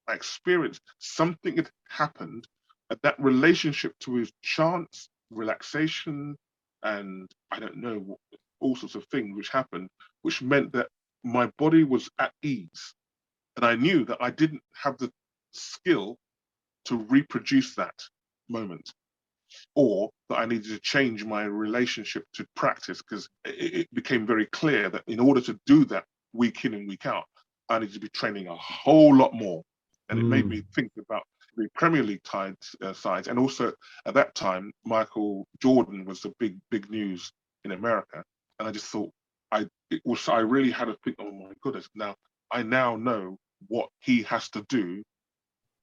I experienced something had happened, and that relationship to his chance, relaxation, and I don't know, all sorts of things which happened, which meant that my body was at ease. And I knew that I didn't have the skill to reproduce that moment, or that I needed to change my relationship to practice, because it became very clear that in order to do that week in and week out, I needed to be training a whole lot more. And it made me think about the Premier League sides. And also at that time, Michael Jordan was the big news in America. And I just thought, I really had to think, oh my goodness, I now know what he has to do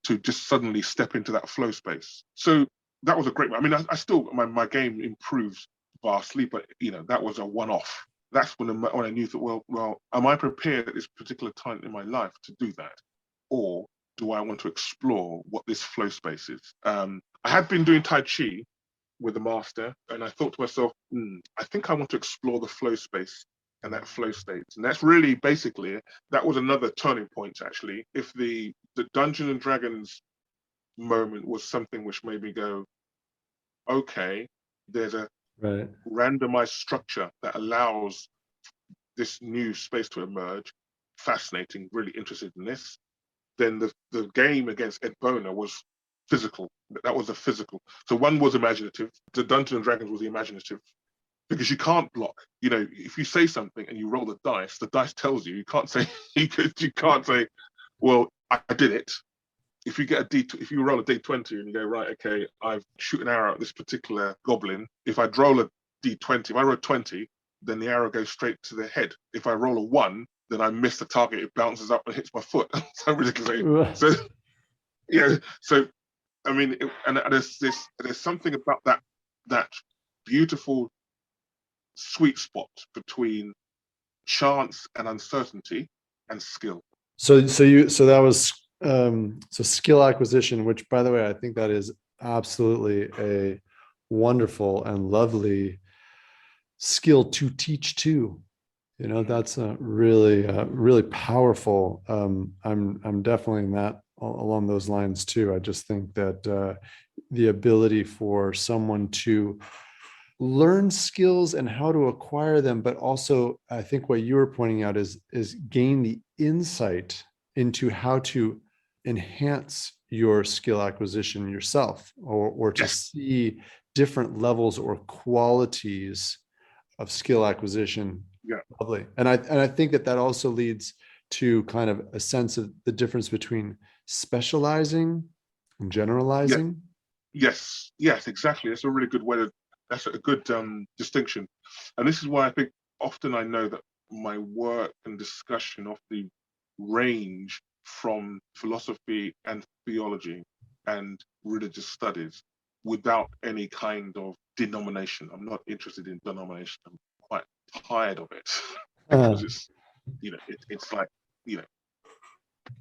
to just suddenly step into that flow space. So that was a great, I mean, I still, my game improved vastly, but that was a one-off. That's when I knew that, well, am I prepared at this particular time in my life to do that? Or do I want to explore what this flow space is? I had been doing Tai Chi with the master, and I thought to myself, I think I want to explore the flow space and that flow state. And that's really basically, that was another turning point, actually. If the Dungeons and Dragons moment was something which made me go, okay, there's a randomized structure that allows this new space to emerge. Fascinating, really interested in this. Then the game against Ed Boner was physical. That was the physical. So one was imaginative. The Dungeons and Dragons was the imaginative, because you can't block. If you say something and you roll the dice tells you. You can't say you can't say, well, I did it. If you get if you roll a D20 and you go, right, okay, I've shoot an arrow at this particular goblin. If I roll a D20, if I roll 20, then the arrow goes straight to the head. If I roll a 1, then I miss the target. It bounces up and hits my foot. So ridiculous. So I mean, there's something about that beautiful sweet spot between chance and uncertainty and skill. So that was skill acquisition, which, by the way, I think that is absolutely a wonderful and lovely skill to teach too. That's a really powerful. I'm definitely in that along those lines too. I just think that the ability for someone to learn skills and how to acquire them, but also I think what you were pointing out is gain the insight into how to enhance your skill acquisition yourself, or to see different levels or qualities of skill acquisition. Yeah. Lovely. And I think that also leads to kind of a sense of the difference between specializing and generalizing. Yes, exactly. That's a really good that's a good distinction. And this is why I think often I know that my work and discussion often range from philosophy and theology and religious studies without any kind of denomination. I'm not interested in denomination. I'm quite tired of it because it's, it's like,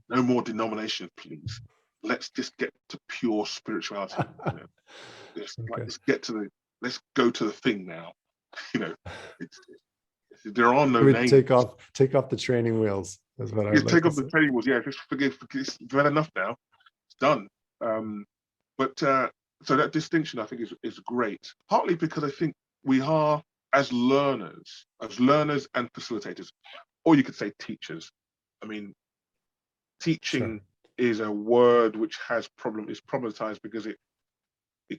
no more denomination, please. Let's just get to pure spirituality. Let's go to the thing now. There are no names. Take off the training wheels. That's what I would take off the training wheels. Yeah, just forgive. It's bad enough now. It's done. So that distinction, I think, is great. Partly because I think we are as learners and facilitators, or you could say teachers. I mean, teaching is a word which is problematized because it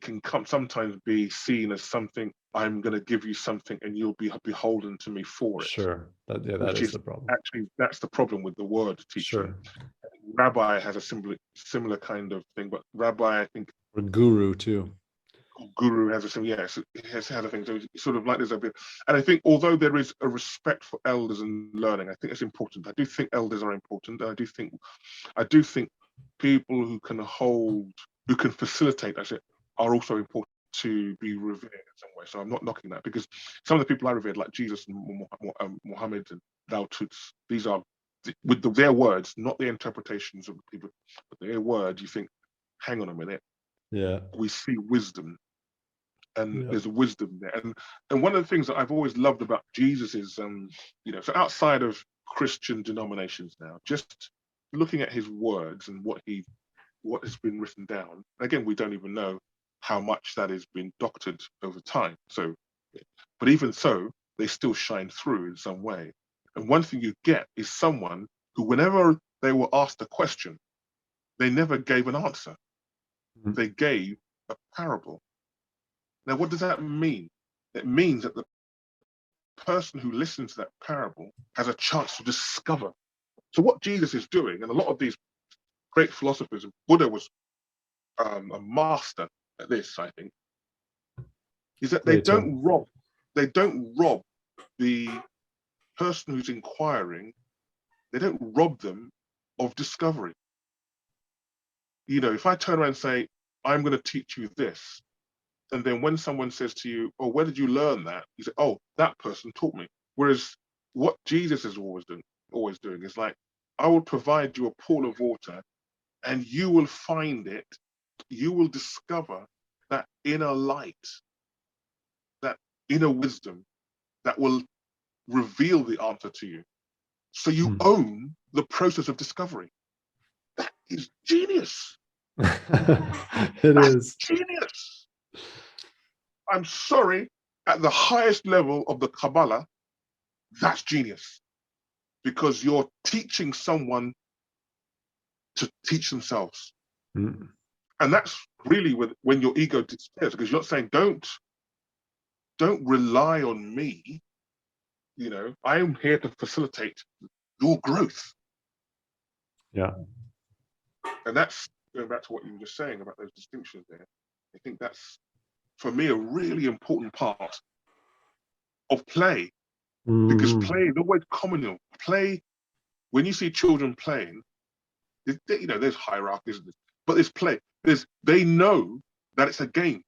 can sometimes be seen as something, I'm going to give you something and you'll be beholden to me for it. Sure. That is the problem. Actually, that's the problem with the word teaching. Sure. Rabbi has a similar kind of thing, but rabbi, I think, or guru too. Guru has a similar, yes, it has had a thing. So it's sort of like there's a bit, and I think although there is a respect for elders and learning, I think it's important. I do think elders are important. And I do think people who can facilitate, as it are also important to be revered in some way. So I'm not knocking that, because some of the people I revered, like Jesus and Muhammad and Lao Tzu, these are with their words, not the interpretations of the people, but their words. You think, hang on a minute, yeah, we see wisdom. And there's a wisdom there, and one of the things that I've always loved about Jesus is, so outside of Christian denominations now, just looking at his words and what has been written down. Again, we don't even know how much that has been doctored over time. So, but even so, they still shine through in some way. And one thing you get is someone who, whenever they were asked a question, they never gave an answer. Mm-hmm. They gave a parable. Now, what does that mean? It means that the person who listens to that parable has a chance to discover. So what Jesus is doing, and a lot of these great philosophers, and Buddha was a master at this, I think, is that they don't rob the person who's inquiring, they don't rob them of discovery. If I turn around and say, I'm going to teach you this, and then when someone says to you, oh, where did you learn that? You say, oh, that person taught me. Whereas what Jesus is always doing is like, I will provide you a pool of water and you will find it. You will discover that inner light, that inner wisdom that will reveal the answer to you. So you own the process of discovery. That is genius. That's genius. I'm sorry, at the highest level of the Kabbalah, that's genius. Because you're teaching someone to teach themselves. And that's really when your ego disappears, because you're not saying, don't rely on me. I am here to facilitate your growth. Yeah. And that's going back to what you were just saying about those distinctions there. I think that's, for me, a really important part of play, because play is always communal. Play, when you see children playing, there's hierarchies, but there's play. They know that it's a game,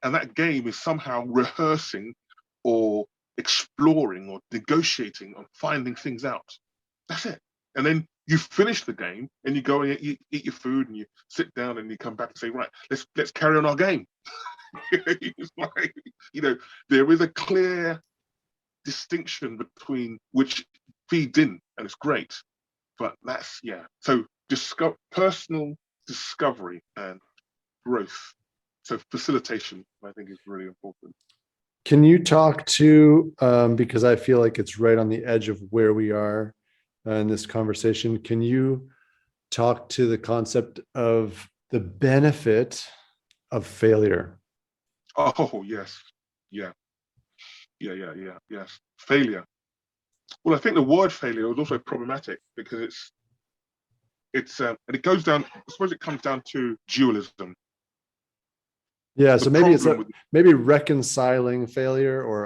and that game is somehow rehearsing or exploring or negotiating or finding things out. That's it. And then you finish the game and you go and eat your food and you sit down and you come back and say, right, let's carry on our game. It's like, there is a clear distinction between which feeds in, and it's great. But that's, so personal discovery and growth. So facilitation, I think, is really important. Can you talk to, because I feel like it's right on the edge of where we are in this conversation, can you talk to the concept of the benefit of failure? Oh, yes. Yes. Failure. Well, I think the word failure is also problematic because it's and it goes down, I suppose it comes down to dualism. Yeah, so maybe it's maybe reconciling failure, or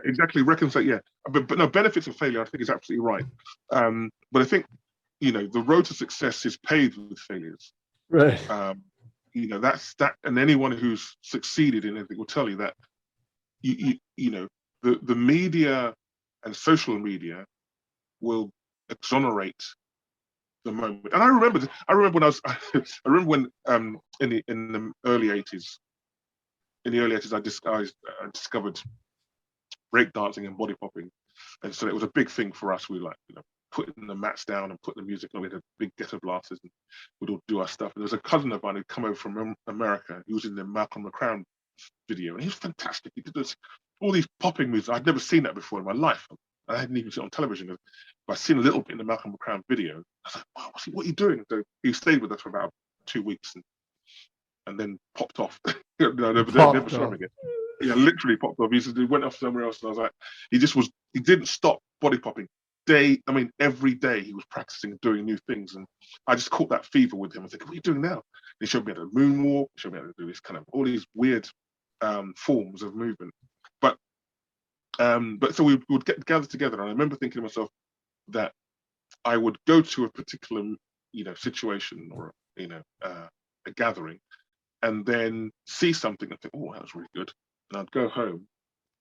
exactly, reconcile. Yeah, but no, benefits of failure, I think, is absolutely right. But I think the road to success is paved with failures. Right. That's that, and anyone who's succeeded in anything will tell you that. The media and social media will exonerate the moment. And I remember when in the early 80s, I discovered breakdancing and body popping, and so it was a big thing for us. We putting the mats down and putting the music on. We had big ghetto blasters and we'd all do our stuff. And there was a cousin of mine who'd come over from America. He was in the Malcolm McCrown video, and he was fantastic. He did all these popping moves. I'd never seen that before in my life. I hadn't even seen it on television. But I'd seen a little bit in the Malcolm McCrown video. I was like, wow, what are you doing? So he stayed with us for about 2 weeks and then popped off. Never saw him again. Yeah, literally popped off. He went off somewhere else, and I was like, he didn't stop body popping. Every day he was practicing doing new things, and I just caught that fever with him. I was like, what are you doing now? And he showed me how to moonwalk, showed me how to do this kind of all these weird forms of movement. But so we would gather together, and I remember thinking to myself that I would go to a particular situation or a gathering, and then see something and think, oh, that was really good, and I'd go home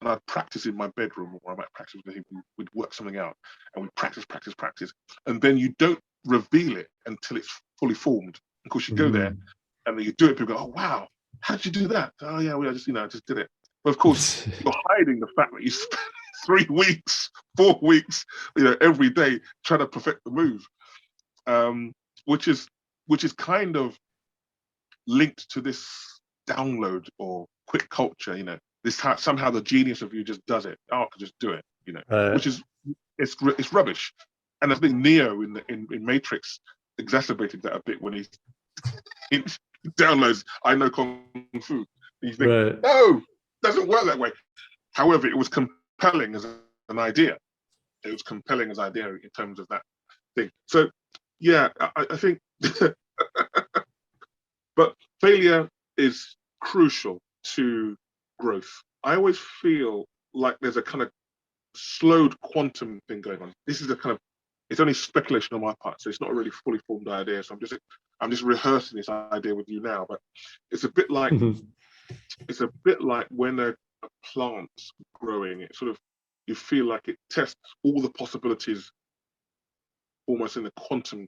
and I'd practice in my bedroom, or I might practice with him. We'd work something out, and we'd practice, and then you don't reveal it until it's fully formed. Of course, you go there, and then you do it. People go, "Oh wow, how did you do that?" Oh yeah, I just did it. But of course, you're hiding the fact that you spent 3 weeks, 4 weeks, every day trying to perfect the move, which is kind of linked to this download or quick culture. Somehow the genius of you just does it. Oh, I can just do it. Which is it's rubbish. And I think Neo in Matrix exacerbated that a bit when he downloads, I know Kung Fu. And you think, no, doesn't work that way. However, it was compelling as an idea. It was compelling as an idea in terms of that thing. So, yeah, I think, but failure is crucial to growth. I always feel like there's a kind of slowed quantum thing going on. This is it's only speculation on my part, so it's not a really fully formed idea. So I'm just rehearsing this idea with you now. But it's a bit like when a plant's growing, it sort of, you feel like it tests all the possibilities almost in the quantum,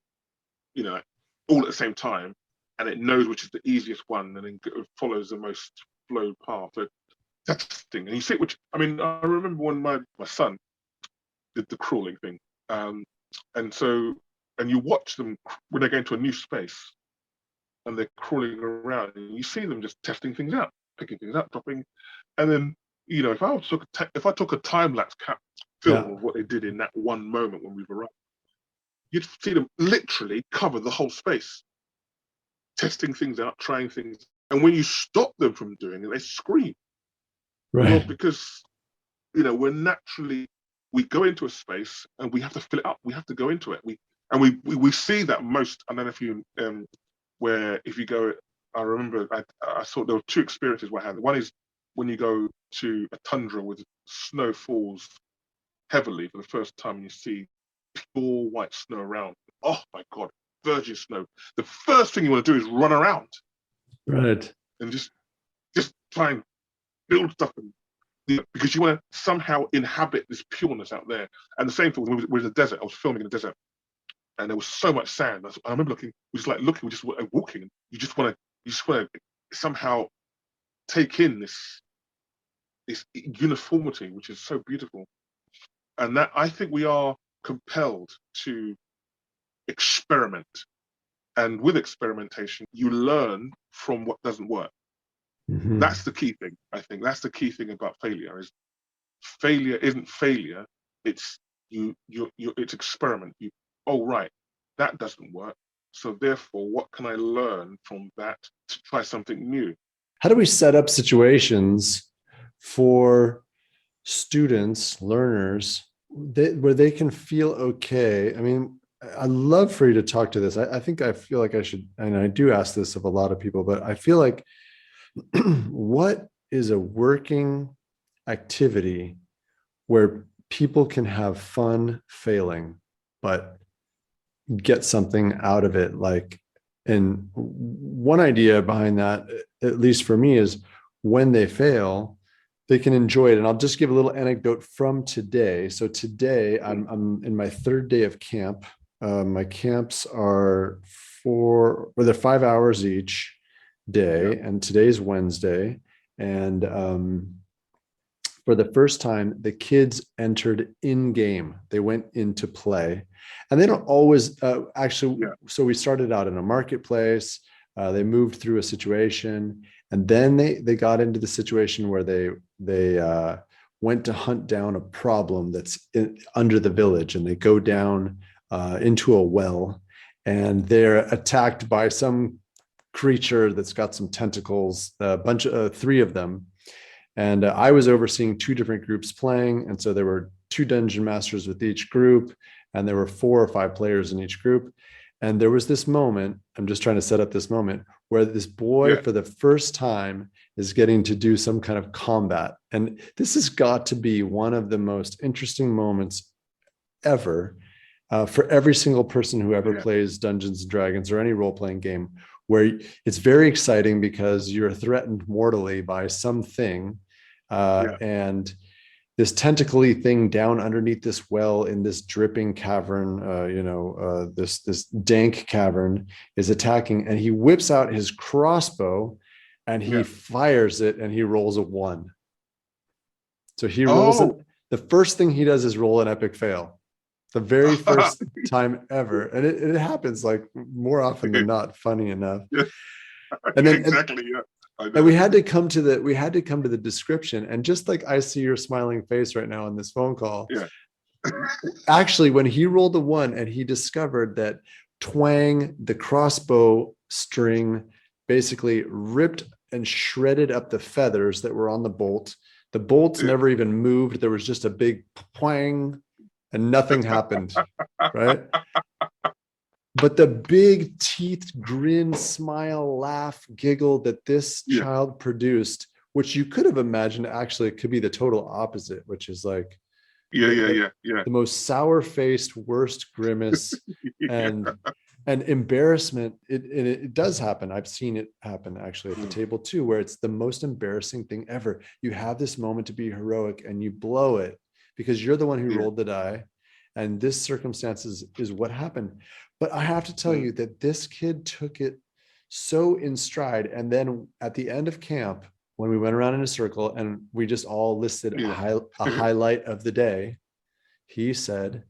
all at the same time, and it knows which is the easiest one, and then follows the most flowed path. So testing, and you see I remember when my son did the crawling thing, and you watch them when they go into a new space and they're crawling around, and you see them just testing things out, picking things up, dropping, and then if I took a time lapse film of what they did in that one moment when we've arrived, you'd see them literally cover the whole space, testing things out, trying things, and when you stop them from doing it, they scream. Right. Well, because we go into a space and we have to fill it up. We have to go into it. We see that most. I don't know if you where if you go. I remember I saw there were 2 experiences where I had. One is when you go to a tundra where the snow falls heavily for the first time, and you see pure white snow around. Oh my God, virgin snow. The first thing you want to do is run around, right, and just try and build stuff, because you want to somehow inhabit this pureness out there. And the same thing with the desert. I was filming in the desert, and there was so much sand. I remember we just walking. You just want to somehow take in this uniformity, which is so beautiful. And that, I think we are compelled to experiment. And with experimentation, you learn from what doesn't work. Mm-hmm. That's the key thing. I think that's the key thing about failure. Is failure isn't failure. It's it's experiment. Right, that doesn't work. So therefore, what can I learn from that to try something new? How do we set up situations for students, learners, where they can feel okay? I mean, I'd love for you to talk to this. I feel like I should, and I do ask this of a lot of people, but I feel like what is a working activity where people can have fun failing, but get something out of it? And one idea behind that, at least for me, is when they fail, they can enjoy it. And I'll just give a little anecdote from today. So today I'm in my 3rd day of camp. My camps are they're 5 hours each day, and today's Wednesday. And for the first time, the kids entered in game. They went into play, and they don't always So we started out in a marketplace. They moved through a situation, and then they got into the situation where they went to hunt down a problem that's under the village, and they go down into a well, and they're attacked by some creature that's got some tentacles, a bunch of three of them. And I was overseeing two different groups playing. And so there were two dungeon masters with each group, and there were 4 or 5 players in each group. And there was this moment, I'm just trying to set up this moment, where this boy for the first time is getting to do some kind of combat. And this has got to be one of the most interesting moments ever for every single person who ever plays Dungeons and Dragons or any role-playing game, where it's very exciting because you're threatened mortally by something, and this tentacly thing down underneath this well in this dripping cavern, this dank cavern is attacking, and he whips out his crossbow and he fires it, and he rolls a 1. So he rolls it. The first thing he does is roll an epic fail. The very first time ever. And it happens like more often than not, funny enough. And then and we had to come to the description. And just like I see your smiling face right now on this phone call, actually, when he rolled the 1 and he discovered that twang, the crossbow string, basically ripped and shredded up the feathers that were on the bolt. The bolts never even moved. There was just a big twang, and nothing happened, right? But the big teeth, grin, smile, laugh, giggle that this child produced, which you could have imagined actually could be the total opposite, which is like the most sour-faced, worst grimace and embarrassment. It does happen. I've seen it happen actually at the table too, where it's the most embarrassing thing ever. You have this moment to be heroic and you blow it, because you're the one who rolled the die, and this circumstance is what happened. But I have to tell you that this kid took it so in stride. And then at the end of camp, when we went around in a circle and we just all listed a highlight of the day, he said,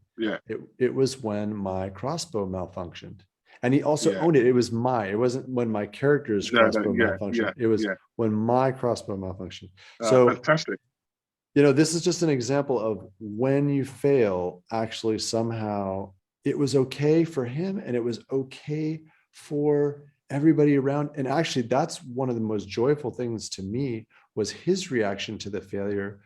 it was when my crossbow malfunctioned. And he also owned it. It wasn't when my character's crossbow malfunctioned. It was when my crossbow malfunctioned. So fantastic. This is just an example of when you fail, actually somehow it was okay for him and it was okay for everybody around. And actually, that's one of the most joyful things to me was his reaction to the failure,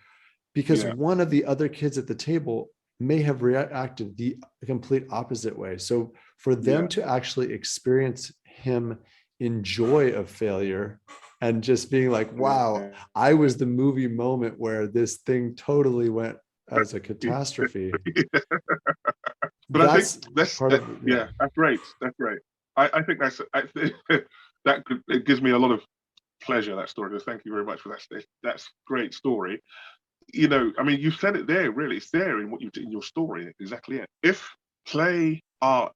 because one of the other kids at the table may have reacted the complete opposite way. So for them to actually experience him in joy of failure and just being like, wow, I was the movie moment where this thing totally went as a catastrophe. But I think that's great. That's great. I think it gives me a lot of pleasure, that story. So thank you very much for that. That's great story. I mean, you said it there, really. It's there in what you did in your story. Exactly it. If play, art,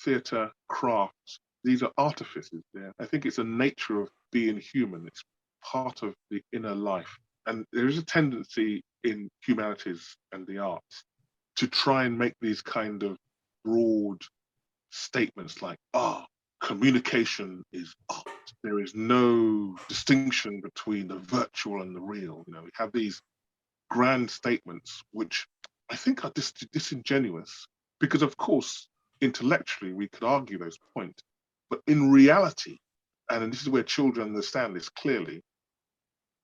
theatre, crafts, these are artifices there. I think it's a nature of being human. It's part of the inner life. And there is a tendency in humanities and the arts to try and make these kind of broad statements like, communication is art. There is no distinction between the virtual and the real. We have these grand statements, which I think are disingenuous, because of course, intellectually, we could argue those points. But in reality, and this is where children understand this clearly,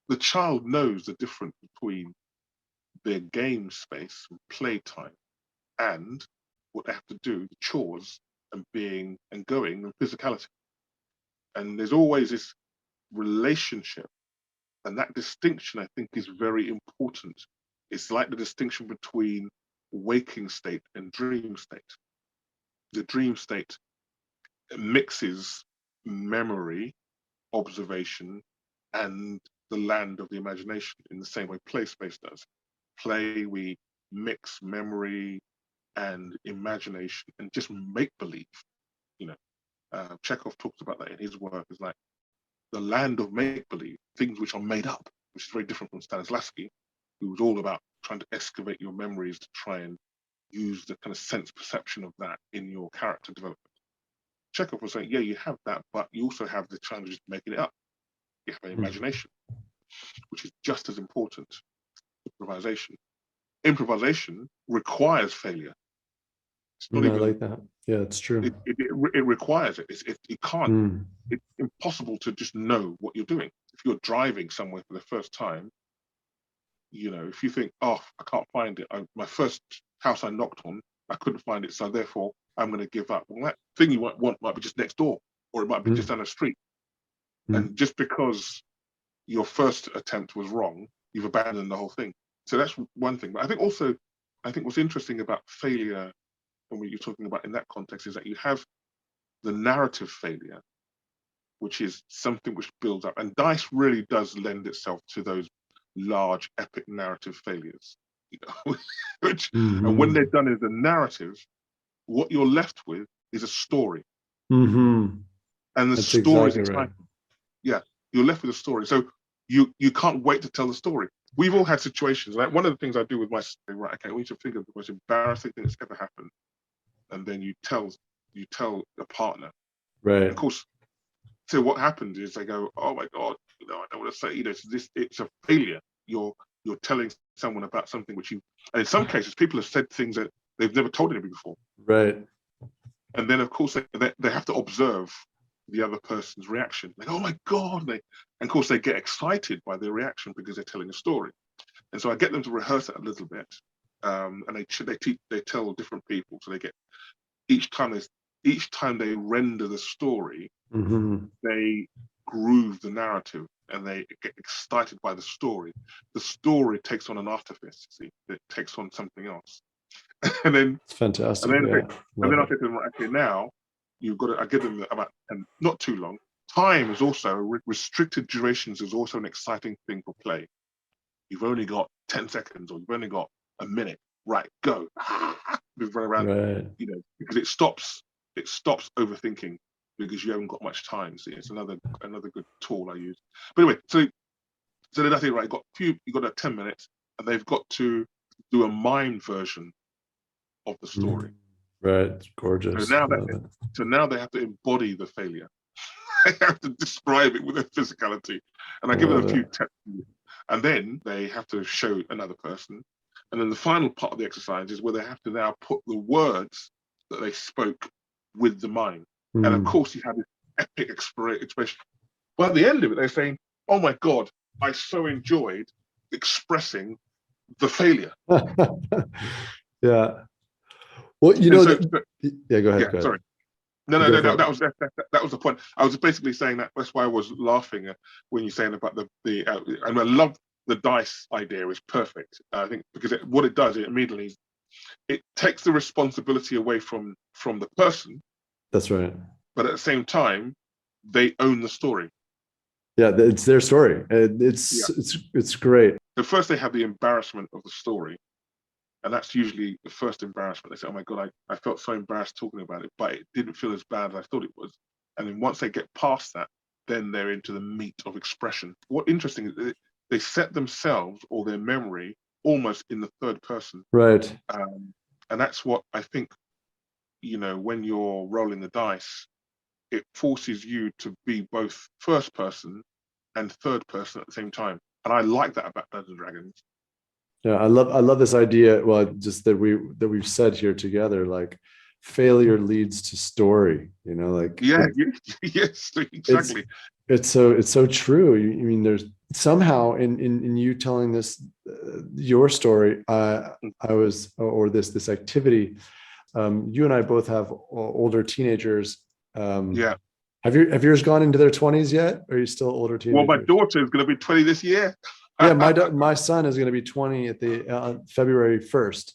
the child knows the difference between their game space and playtime and what they have to do, the chores and being and going and physicality. And there's always this relationship. And that distinction, I think, is very important. It's like the distinction between waking state and dream state. The dream state mixes memory, observation, and the land of the imagination in the same way play space does. Play, we mix memory and imagination and just make believe. Chekhov talks about that in his work. It's like the land of make believe, things which are made up, which is very different from Stanislavski, who was all about trying to excavate your memories to try and use the kind of sense perception of that in your character development. Chekhov was saying, yeah, you have that, but you also have the challenges of making it up. You have an imagination, which is just as important as improvisation. Improvisation requires failure. It's not I even, like that. Yeah, it's true. it requires it. You can't. It's impossible to just know what you're doing. If you're driving somewhere for the first time, you know, if you think, oh, I can't find it. My first house I knocked on, I couldn't find it, so therefore I'm going to give up. Well, that thing you want might be just next door, or it might be just down the street. And just because your first attempt was wrong, you've abandoned the whole thing. So that's one thing. But I think what's interesting about failure, and what you're talking about in that context, is that you have the narrative failure, which is something which builds up. And dice really does lend itself to those large, epic narrative failures. You know? And when they're done as a narrative, what you're left with is a story. And the story is exciting. Right. Yeah, you're left with a story. So you can't wait to tell the story. We've all had situations, like one of the things I do with my story, right, okay, I want you to think of the most embarrassing thing that's ever happened. And then you tell a partner. Right. And of course, so what happens is they go, oh my God, you know, I don't want to say, you know, it's a failure. You're telling someone about something which you, and in some cases, people have said things that they've never told anybody before. Right. And then of course they have to observe the other person's reaction. Like, oh my God. And of course they get excited by their reaction because they're telling a story. And so I get them to rehearse it a little bit. And they tell different people. So they get, each time they render the story, they groove the narrative and they get excited by the story. The story takes on an artifice, see, it takes on something else. And then it's fantastic. And then I say to them, okay, now you've got to, I give them about, and not too long. Time is also, restricted durations is also an exciting thing for play. You've only got 10 seconds or you've only got a minute. Right, go. Move around, right. You know, because it stops overthinking because you haven't got much time. See, it's another good tool I use. But anyway, so then I think, right, you got 10 minutes and they've got to do a mime version of the story. Right, it's gorgeous. So now they have to embody the failure. They have to describe it with their physicality. And I give them a few tips. And then they have to show another person. And then the final part of the exercise is where they have to now put the words that they spoke with the mime. And of course, you have this epic expression. But at the end of it, they're saying, oh my God, I so enjoyed expressing the failure. Yeah. Well, you know, yeah, go ahead. Yeah, go ahead. Sorry. No, that was the point. I was basically saying that's why I was laughing when you're saying about and I love the dice idea is perfect. I think because what it does, it immediately takes the responsibility away from the person. That's right. But at the same time, they own the story. Yeah, it's their story. It's great. So first they have the embarrassment of the story. And that's usually the first embarrassment. They say, oh my God, I felt so embarrassed talking about it, but it didn't feel as bad as I thought it was. And then once they get past that, then they're into the meat of expression. What's interesting is they set themselves or their memory almost in the third person. Right. And that's what I think, you know, when you're rolling the dice, it forces you to be both first person and third person at the same time. And I like that about Dungeons and Dragons. Yeah, I love this idea. Well, just that we've said here together, like failure leads to story. You know, like yes, exactly. It's so true. I mean, there's somehow in you telling this your story. This activity. You and I both have older teenagers. Yeah. Have yours gone into their 20s yet? Or are you still older teenagers? Well, my daughter is going to be 20 this year. Yeah, my son is going to be 20 at the February 1st.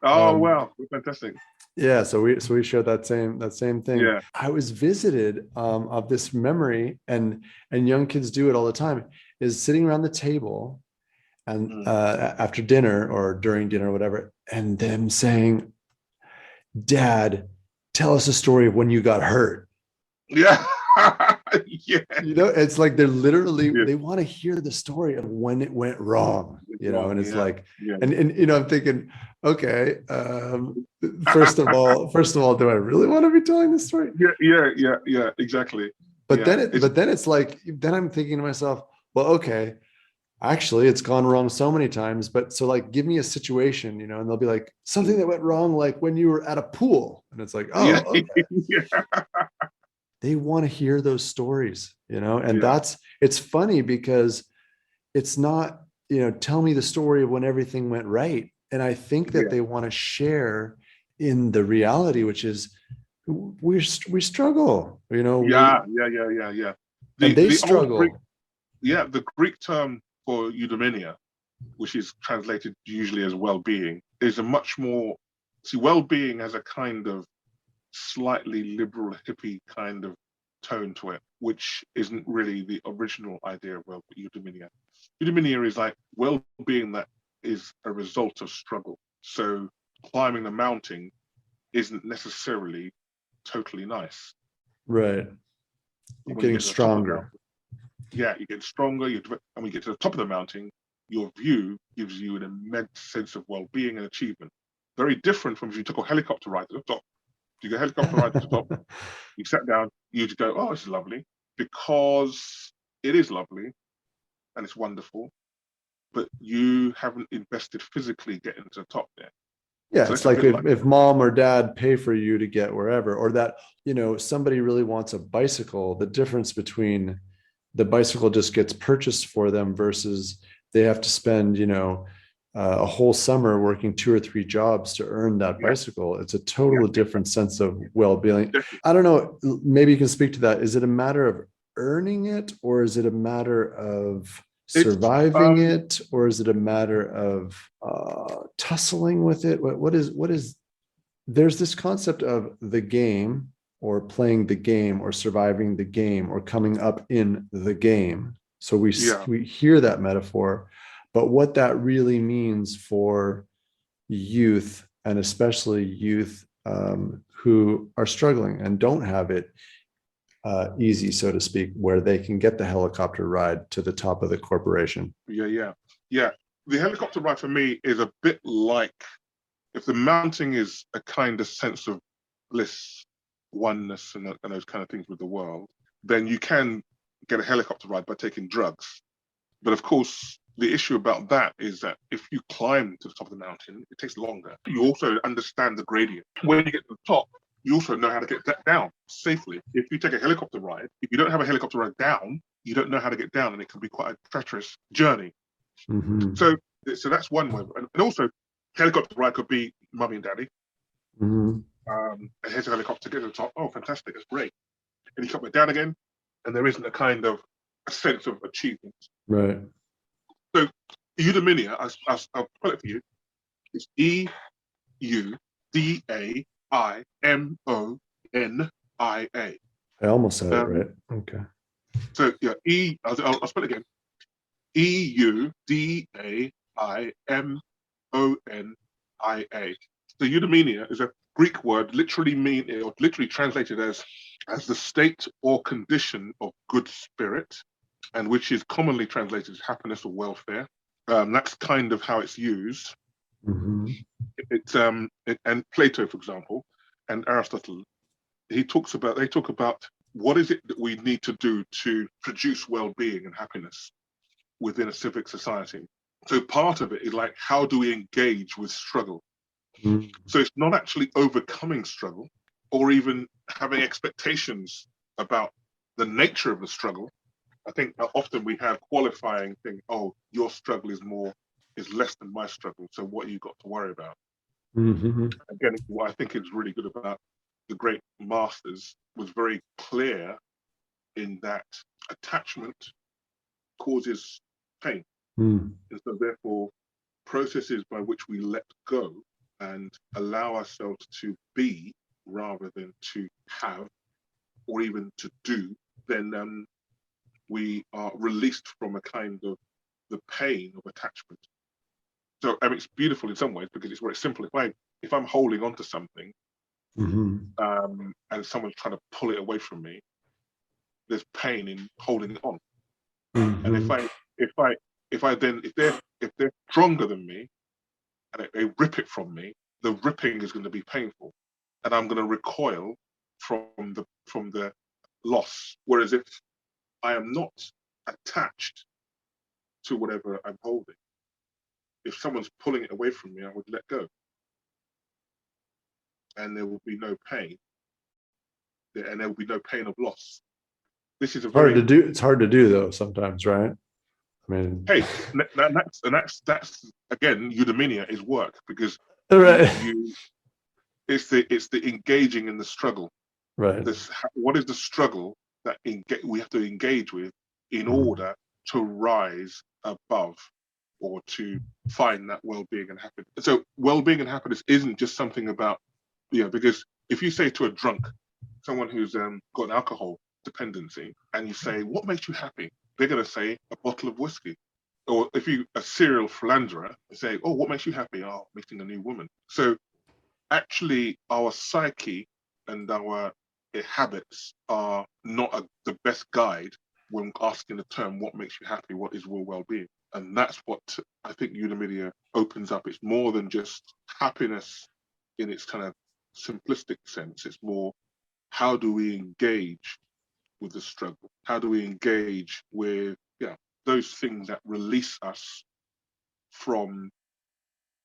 Oh wow, fantastic! Yeah, so we shared that same thing. Yeah, I was visited of this memory, and young kids do it all the time. Is sitting around the table, and after dinner or during dinner or whatever, and them saying, "Dad, tell us a story of when you got hurt." Yeah. Yeah. It's like they're literally, Yeah. they want to hear the story of when it went wrong, and it's like, Yeah. and I'm thinking, okay, first of all, do I really want to be telling this story? Yeah, exactly. But Yeah. then it's like, then I'm thinking to myself, well, okay, actually it's gone wrong so many times, but so like, give me a situation, and they'll be like, something that went wrong, like when you were at a pool, and it's like, oh, Yeah. okay. Yeah. They want to hear those stories, and Yeah. it's funny because it's not, tell me the story of when everything went right. And I think that Yeah. they want to share in the reality, which is we struggle, Yeah. Yeah. and they The old Greek, struggle. the Greek term for eudaimonia, which is translated usually as well-being, is a much more, see, well-being has a kind of slightly liberal hippie kind of tone to it, which isn't really the original idea of eudaimonia. Eudaimonia is like well-being that is a result of struggle. So climbing the mountain isn't necessarily totally nice. Right. You're When you getting get to the top of the stronger. mountain, yeah, you get stronger. And when you get to the top of the mountain, your view gives you an immense sense of well-being and achievement. Very different from if you took a helicopter ride to the top. You get a helicopter ride to the top, you sat down, you just go, oh, this is lovely, because it is lovely and it's wonderful, but you haven't invested physically getting to the top there. Yeah, So it's it's a like bit like, if mom or dad pay for you to get wherever, or that, somebody really wants a bicycle, the difference between the bicycle just gets purchased for them versus they have to spend, a whole summer working 2 or 3 jobs to earn that yeah, bicycle. It's a yeah, totally different sense of well-being. definitely. I don't know, maybe you can speak to that. Is it a matter of earning it, or is it a matter of It's surviving it, or is it a matter of tussling with it? What is there's this concept of the game, or playing the game, or surviving the game, or coming up in the game. So we yeah, hear that metaphor, but what that really means for youth, and especially youth who are struggling and don't have it easy, so to speak, where they can get the helicopter ride to the top of the corporation. yeah. The helicopter ride for me is a bit like, if the mountain is a kind of sense of bliss, oneness, and those kind of things with the world, then you can get a helicopter ride by taking drugs. But of course, the issue about that is that if you climb to the top of the mountain, it takes longer. You also understand the gradient. When you get to the top, you also know how to get down safely. If you take a helicopter ride, if you don't have a helicopter ride down, you don't know how to get down, and it can be quite a treacherous journey. Mm-hmm. So that's one way. And also, helicopter ride could be mummy and daddy. Mm-hmm. And here's a helicopter, get to the top. Oh, fantastic, that's great. And you come back down again, and there isn't a kind of a sense of achievement. Right. So eudaimonia, I'll spell it for you. It's EUDAIMONIA. I almost said it right. Okay. So yeah, I'll spell it again. EUDAIMONIA. So eudaimonia is a Greek word, literally translated as the state or condition of good spirit, and which is commonly translated as happiness or welfare. That's kind of how it's used. Mm-hmm. And Plato, for example, and Aristotle, they talk about what is it that we need to do to produce well-being and happiness within a civic society. So part of it is like, how do we engage with struggle? Mm-hmm. So it's not actually overcoming struggle or even having expectations about the nature of the struggle. I think often we have qualifying thing, oh, your struggle is less than my struggle, so what you got to worry about? Mm-hmm. Again, what I think is really good about the great masters was very clear in that attachment causes pain. Mm. And so therefore, processes by which we let go and allow ourselves to be rather than to have or even to do, then we are released from a kind of the pain of attachment. So I mean, it's beautiful in some ways because it's very simple. If I'm holding on to something, Mm-hmm. and someone's trying to pull it away from me, there's pain in holding it on. Mm-hmm. And if they're stronger than me and they rip it from me, the ripping is going to be painful, and I'm going to recoil from the loss. Whereas if I am not attached to whatever I'm holding, if someone's pulling it away from me, I would let go, and there will be no pain, and there will be no pain of loss. This is hard to do. It's hard to do though sometimes, right? I mean, hey, that's again, eudaimonia is work, because right. it's the engaging in the struggle. Right. What is the struggle that we have to engage with in order to rise above, or to find that well-being and happiness? So well-being and happiness isn't just something about, because if you say to a drunk, someone who's got an alcohol dependency, and you say, what makes you happy? They're going to say a bottle of whiskey. Or if you a serial philanderer, say, oh, what makes you happy? Oh, meeting a new woman. So actually our psyche and our habits are not the best guide when asking the term, what makes you happy? What is real well-being? And that's what I think eudaimonia opens up. It's more than just happiness in its kind of simplistic sense. It's more, how do we engage with the struggle? How do we engage with those things that release us from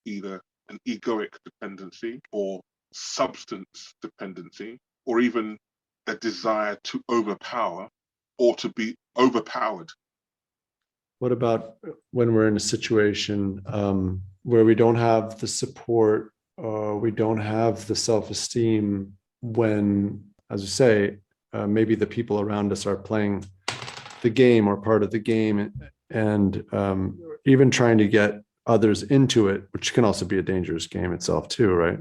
either an egoic dependency or substance dependency, or even a desire to overpower or to be overpowered? What about when we're in a situation where we don't have the support, or we don't have the self-esteem, when, as you say, maybe the people around us are playing the game or part of the game, and even trying to get others into it, which can also be a dangerous game itself too, right?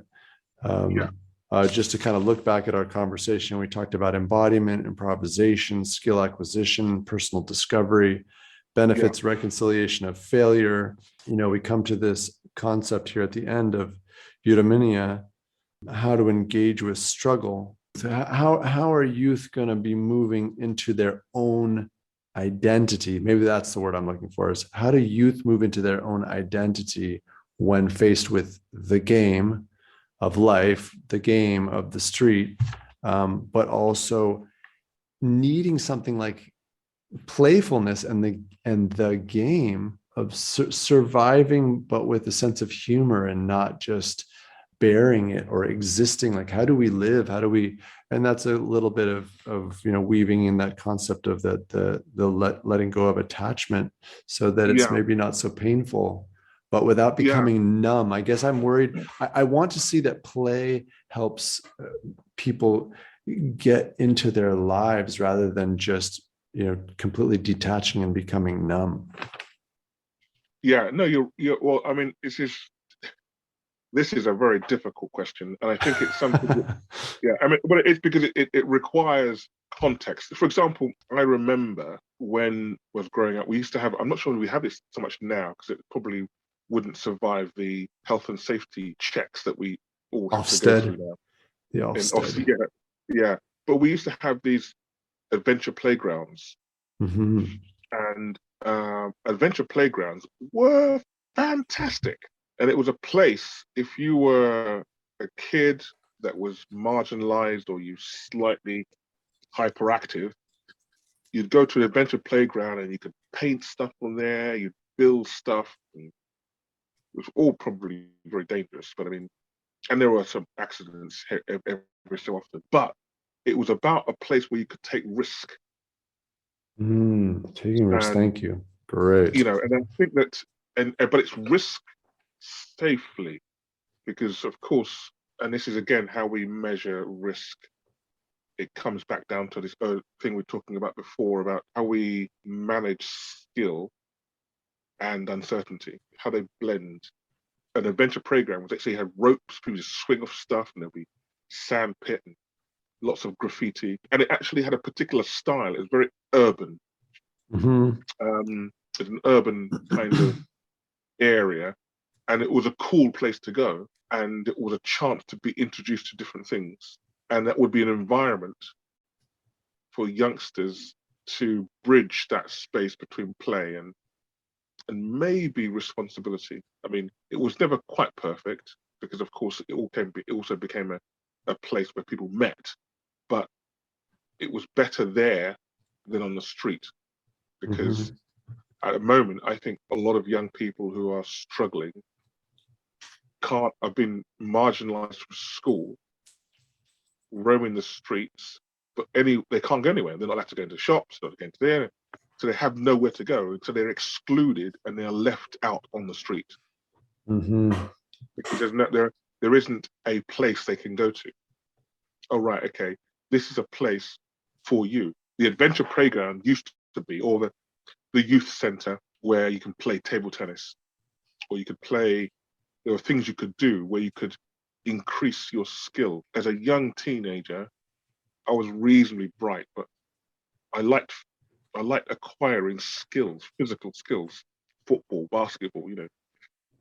Just to kind of look back at our conversation, we talked about embodiment, improvisation, skill acquisition, personal discovery, benefits, reconciliation of failure. We come to this concept here at the end of eudaimonia, how to engage with struggle. So how are youth going to be moving into their own identity? Maybe that's the word I'm looking for, is how do youth move into their own identity when faced with the game of life, the game of the street, but also needing something like playfulness and the game of surviving, but with a sense of humor and not just bearing it or existing. Like, how do we live? And that's a little bit of weaving in that concept of the letting go of attachment, so that it's maybe not so painful, but without becoming numb. I guess I'm worried. I want to see that play helps people get into their lives rather than just completely detaching and becoming numb. No, you're well, I mean, this is a very difficult question, and I think it's something but it's because it requires context. For example, I remember when I was growing up, we used to have, I'm not sure we have this so much now, because it probably wouldn't survive the health and safety checks that we all have to go through now. The Ofsted. But we used to have these adventure playgrounds, and adventure playgrounds were fantastic. And it was a place, if you were a kid that was marginalized or you slightly hyperactive, you'd go to an adventure playground and you could paint stuff on there, you'd build stuff. And it was all probably very dangerous, but I mean, and there were some accidents every so often, but it was about a place where you could take risk. Taking risk, thank you. Great. And I think that, but it's risk safely, because of course, and this is again how we measure risk, it comes back down to this thing we were talking about before, about how we manage skill and uncertainty, how they blend. An adventure program was actually had ropes, people just swing off stuff, and there'll be sand pit and lots of graffiti, and it actually had a particular style. It was very urban. It's an urban kind of area, and it was a cool place to go, and it was a chance to be introduced to different things, and that would be an environment for youngsters to bridge that space between play and maybe responsibility. I mean, it was never quite perfect because, of course, it also became a place where people met, but it was better there than on the street because at the moment, I think a lot of young people who are struggling have been marginalized from school, roaming the streets, but they can't go anywhere. They're not allowed to go into shops, they're not going to there. So they have nowhere to go. So they're excluded and they are left out on the street. Because there isn't a place they can go to. Oh, right, okay. This is a place for you. The adventure playground used to be, or the youth center where you can play table tennis, or you could play, there were things you could do where you could increase your skill. As a young teenager, I was reasonably bright, but I liked acquiring skills, physical skills, football, basketball,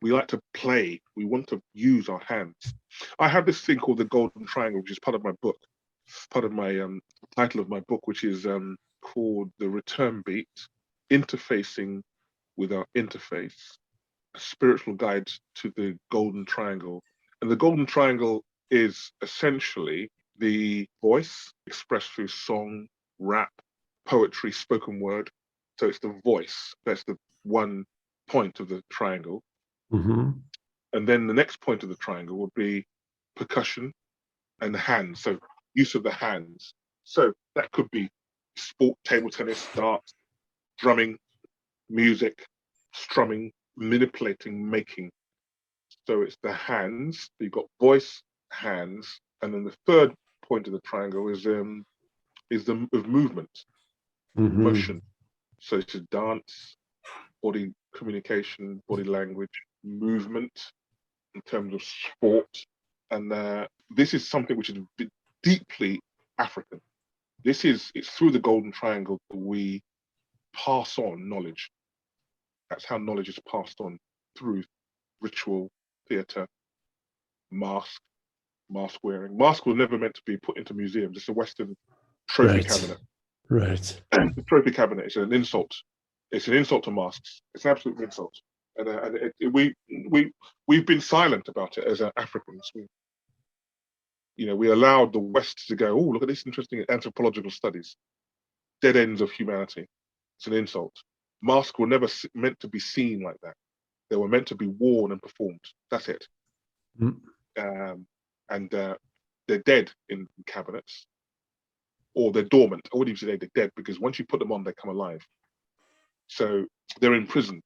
We like to play. We want to use our hands. I have this thing called the Golden Triangle, which is part of my book, part of my title of my book, which is called The Return Beat, Interfacing with Our Interface, a spiritual guide to the Golden Triangle. And the Golden Triangle is essentially the voice expressed through song, rap, poetry, spoken word. So it's the voice. That's the one point of the triangle. And then the next point of the triangle would be percussion and the hands. So use of the hands. So that could be sport, table tennis, darts, drumming, music, strumming, manipulating, making. So it's the hands. You've got voice, hands, and then the third point of the triangle is the of movement, motion. So it's a dance, body communication, body language, movement in terms of sport. And this is something which is deeply African. It's through the Golden Triangle that we pass on knowledge. That's how knowledge is passed on, through ritual, theatre, mask wearing. Mask was never meant to be put into museums. It's a Western trophy cabinet. Right. The trophy cabinet is an insult. It's an insult to masks. It's an absolute insult. And we've been silent about it as Africans. We allowed the West to go, oh, look at this interesting anthropological studies. Dead ends of humanity. It's an insult. Masks were never meant to be seen like that. They were meant to be worn and performed. That's it. And they're dead in cabinets, or they're dormant. I wouldn't even say they're dead, because once you put them on, they come alive. So they're in prison.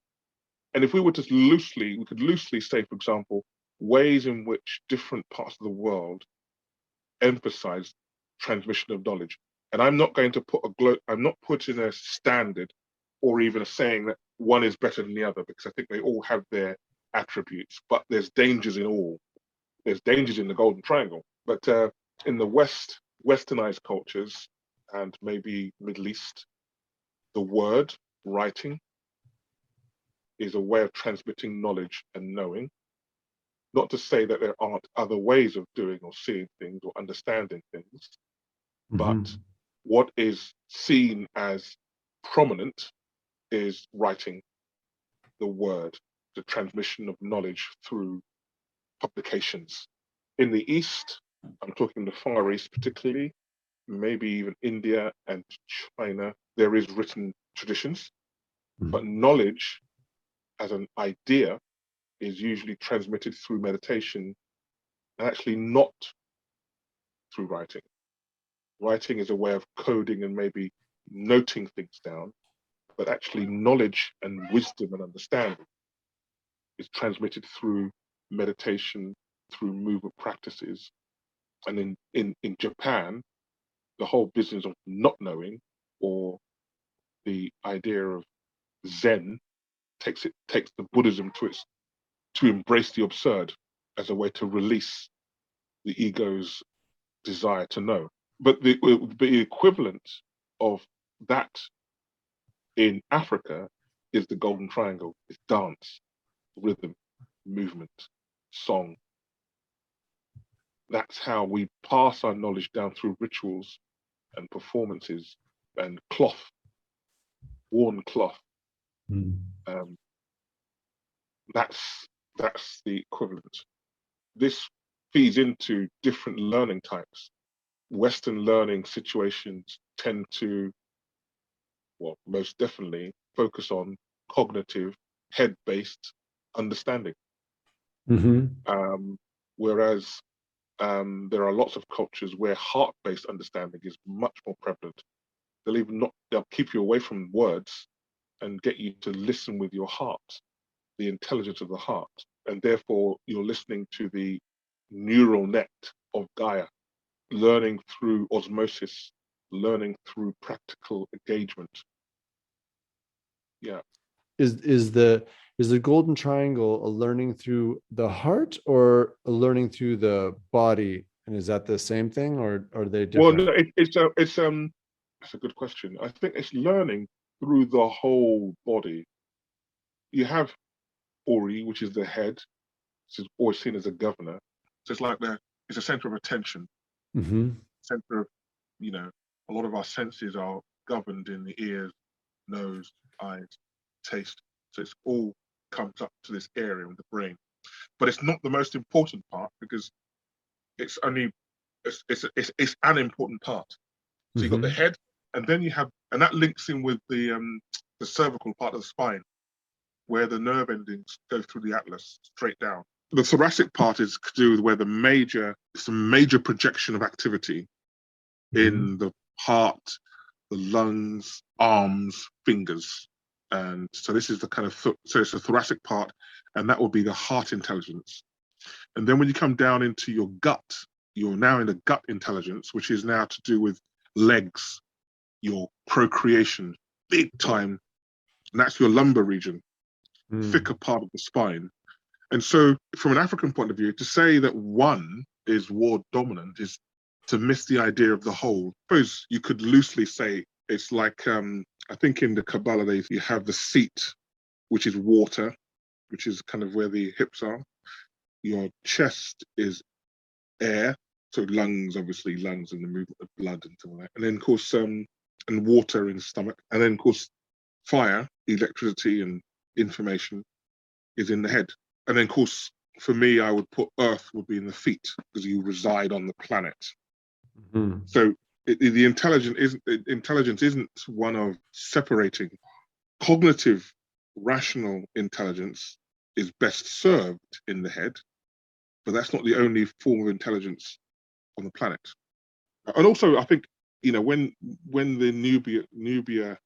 And if we were to we could loosely say, for example, ways in which different parts of the world emphasize transmission of knowledge. And I'm not going to I'm not putting a standard or even a saying that one is better than the other, because I think they all have their attributes, but there's dangers in all. There's dangers in the Golden Triangle. But in the Westernized cultures, and maybe Middle East, the word, writing, is a way of transmitting knowledge and knowing. Not to say that there aren't other ways of doing or seeing things or understanding things, but what is seen as prominent is writing, the word, the transmission of knowledge through publications. In the East, I'm talking the Far East particularly, maybe even India and China, there is written traditions, but knowledge as an idea is usually transmitted through meditation, and actually not through writing. Writing is a way of coding and maybe noting things down, but actually knowledge and wisdom and understanding is transmitted through meditation, through movement practices. And in Japan, the whole business of not knowing, or the idea of Zen, takes the Buddhism to embrace the absurd as a way to release the ego's desire to know. But the equivalent of that in Africa is the Golden Triangle. It's dance, rhythm, movement, song. That's how we pass our knowledge down through rituals and performances and cloth, worn cloth. Um, that's the equivalent. This feeds into different learning types. Western learning situations tend to, well, most definitely focus on cognitive, head-based understanding. Whereas there are lots of cultures where heart-based understanding is much more prevalent. They'll keep you away from words and get you to listen with your heart, the intelligence of the heart. And therefore, you're listening to the neural net of Gaia, learning through osmosis, learning through practical engagement. Yeah. Is the golden triangle a learning through the heart or a learning through the body? And is that the same thing, or are they different? Well, no, it's a good question. I think it's learning through the whole body. You have Ori, which is the head, which is always seen as a governor. So it's like it's a center of attention. Center of, a lot of our senses are governed in the ears, nose, eyes, taste. So it's all comes up to this area of the brain. But it's not the most important part, because it's only it's an important part. So you've got the head, and then and that links in with the cervical part of the spine, where the nerve endings go through the atlas straight down. The thoracic part is to do with where it's a major projection of activity in the heart, the lungs, arms, fingers. And so this is the kind of, so it's the thoracic part, and that will be the heart intelligence. And then when you come down into your gut, you're now in the gut intelligence, which is now to do with legs, your procreation, big time. And that's your lumbar region, thicker part of the spine. And so from an African point of view, to say that one is ward dominant is to miss the idea of the whole. I suppose you could loosely say it's like, I think in the Kabbalah, you have the seat, which is water, which is kind of where the hips are. Your chest is air, so lungs, obviously, lungs and the movement of blood and all that. And then, of course, and water in the stomach. And then, of course, fire, electricity and information is in the head. And then, of course, for me, I would put earth would be in the feet, because you reside on the planet. So the intelligence isn't one of separating. Cognitive, rational intelligence is best served in the head, but that's not the only form of intelligence on the planet. And also, I think, when the Nubia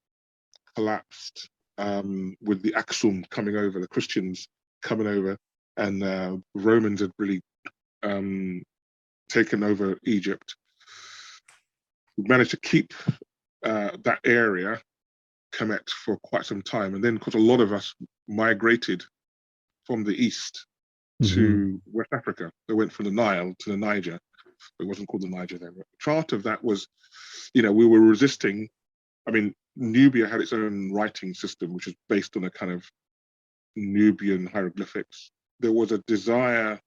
collapsed, with the Aksum coming over, the Christians coming over, and Romans had really taken over Egypt, we managed to keep that area, Kemet, for quite some time. And then, of course, a lot of us migrated from the east to West Africa. They went from the Nile to the Niger. It wasn't called the Niger then. But part of that was, we were resisting. I mean, Nubia had its own writing system, which is based on a kind of Nubian hieroglyphics. There was a desire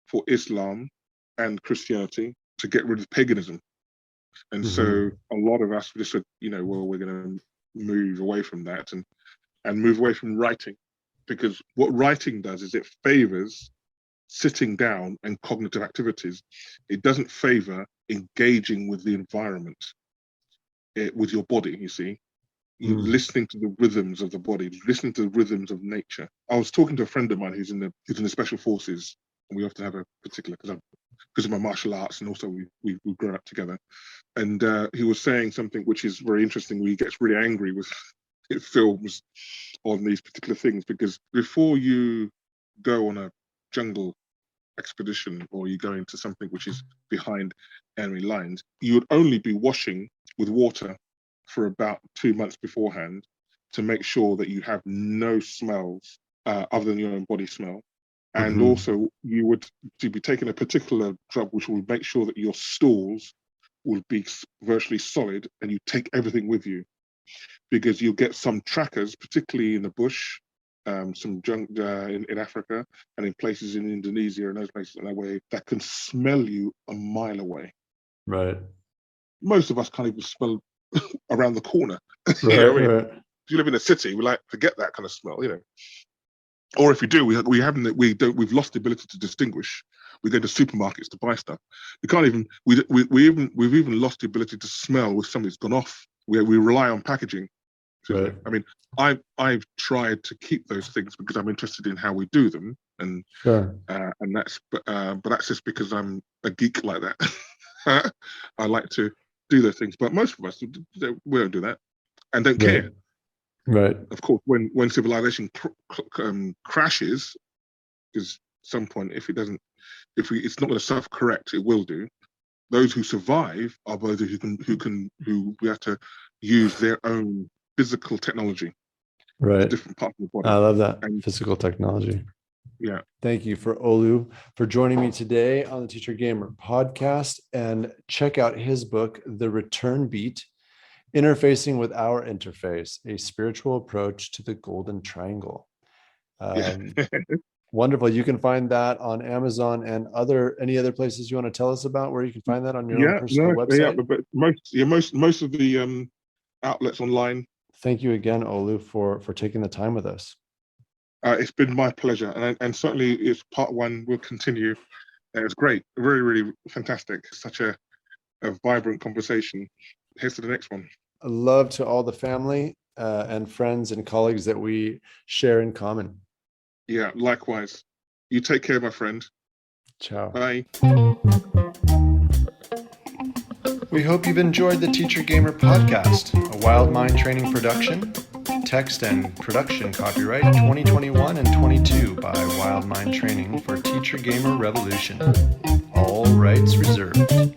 for Islam and Christianity to get rid of paganism. And so a lot of us just said, well, we're going to move away from that and move away from writing, because what writing does is it favors sitting down and cognitive activities. It doesn't favor engaging with the environment, with your body, you see. You're listening to the rhythms of the body, listening to the rhythms of nature. I was talking to a friend of mine who's in the special forces, and we often have a particular, because of my martial arts, and also we've grown up together. And he was saying something which is very interesting, where he gets really angry with films on these particular things, because before you go on a jungle expedition, or you go into something which is behind enemy lines, you would only be washing with water for about 2 months beforehand, to make sure that you have no smells other than your own body smell. And also, you would be taking a particular drug which will make sure that your stools will be virtually solid, and you take everything with you, because you'll get some trackers, particularly in the bush, some junk in Africa, and in places in Indonesia and those places in that way, that can smell you a mile away. Right. most of us can't even smell around the corner. Right, If you live in a city, we like to get that kind of smell, Or if you do, we've lost the ability to distinguish. We go to supermarkets to buy stuff. We can't even. We've even lost the ability to smell if something's gone off. We rely on packaging. Right. I mean, I've tried to keep those things because I'm interested in how we do them, and Sure. and but that's just because I'm a geek like that. I like to do those things, but most of us we don't do that and don't care. Right. Of course, when civilization crashes, because at some point, if it's not going to self-correct, it will do. Those who survive are those who we have to use their own physical technology. Right. Different parts of the body. I love that. Physical technology. Yeah. Thank you for Olu for joining me today on the Teacher Gamer podcast, and check out his book, The Return Beat: Interfacing with Our Interface, a Spiritual Approach to the Golden Triangle. Wonderful. You can find that on Amazon and any other places you want to tell us about where you can find that on your own personal website. Yeah, but most of the outlets online. Thank you again, Olu, for taking the time with us. It's been my pleasure, and certainly it's part one. We'll continue. It's great, really, really fantastic. Such a vibrant conversation. Here's to the next one. Love to all the family and friends and colleagues that we share in common. Yeah, likewise. You take care, my friend. Ciao. Bye. We hope you've enjoyed the Teacher Gamer podcast, a Wild Mind training production. Text and production copyright 2021 and 22 by Wild Mind Training for Teacher Gamer Revolution. All rights reserved.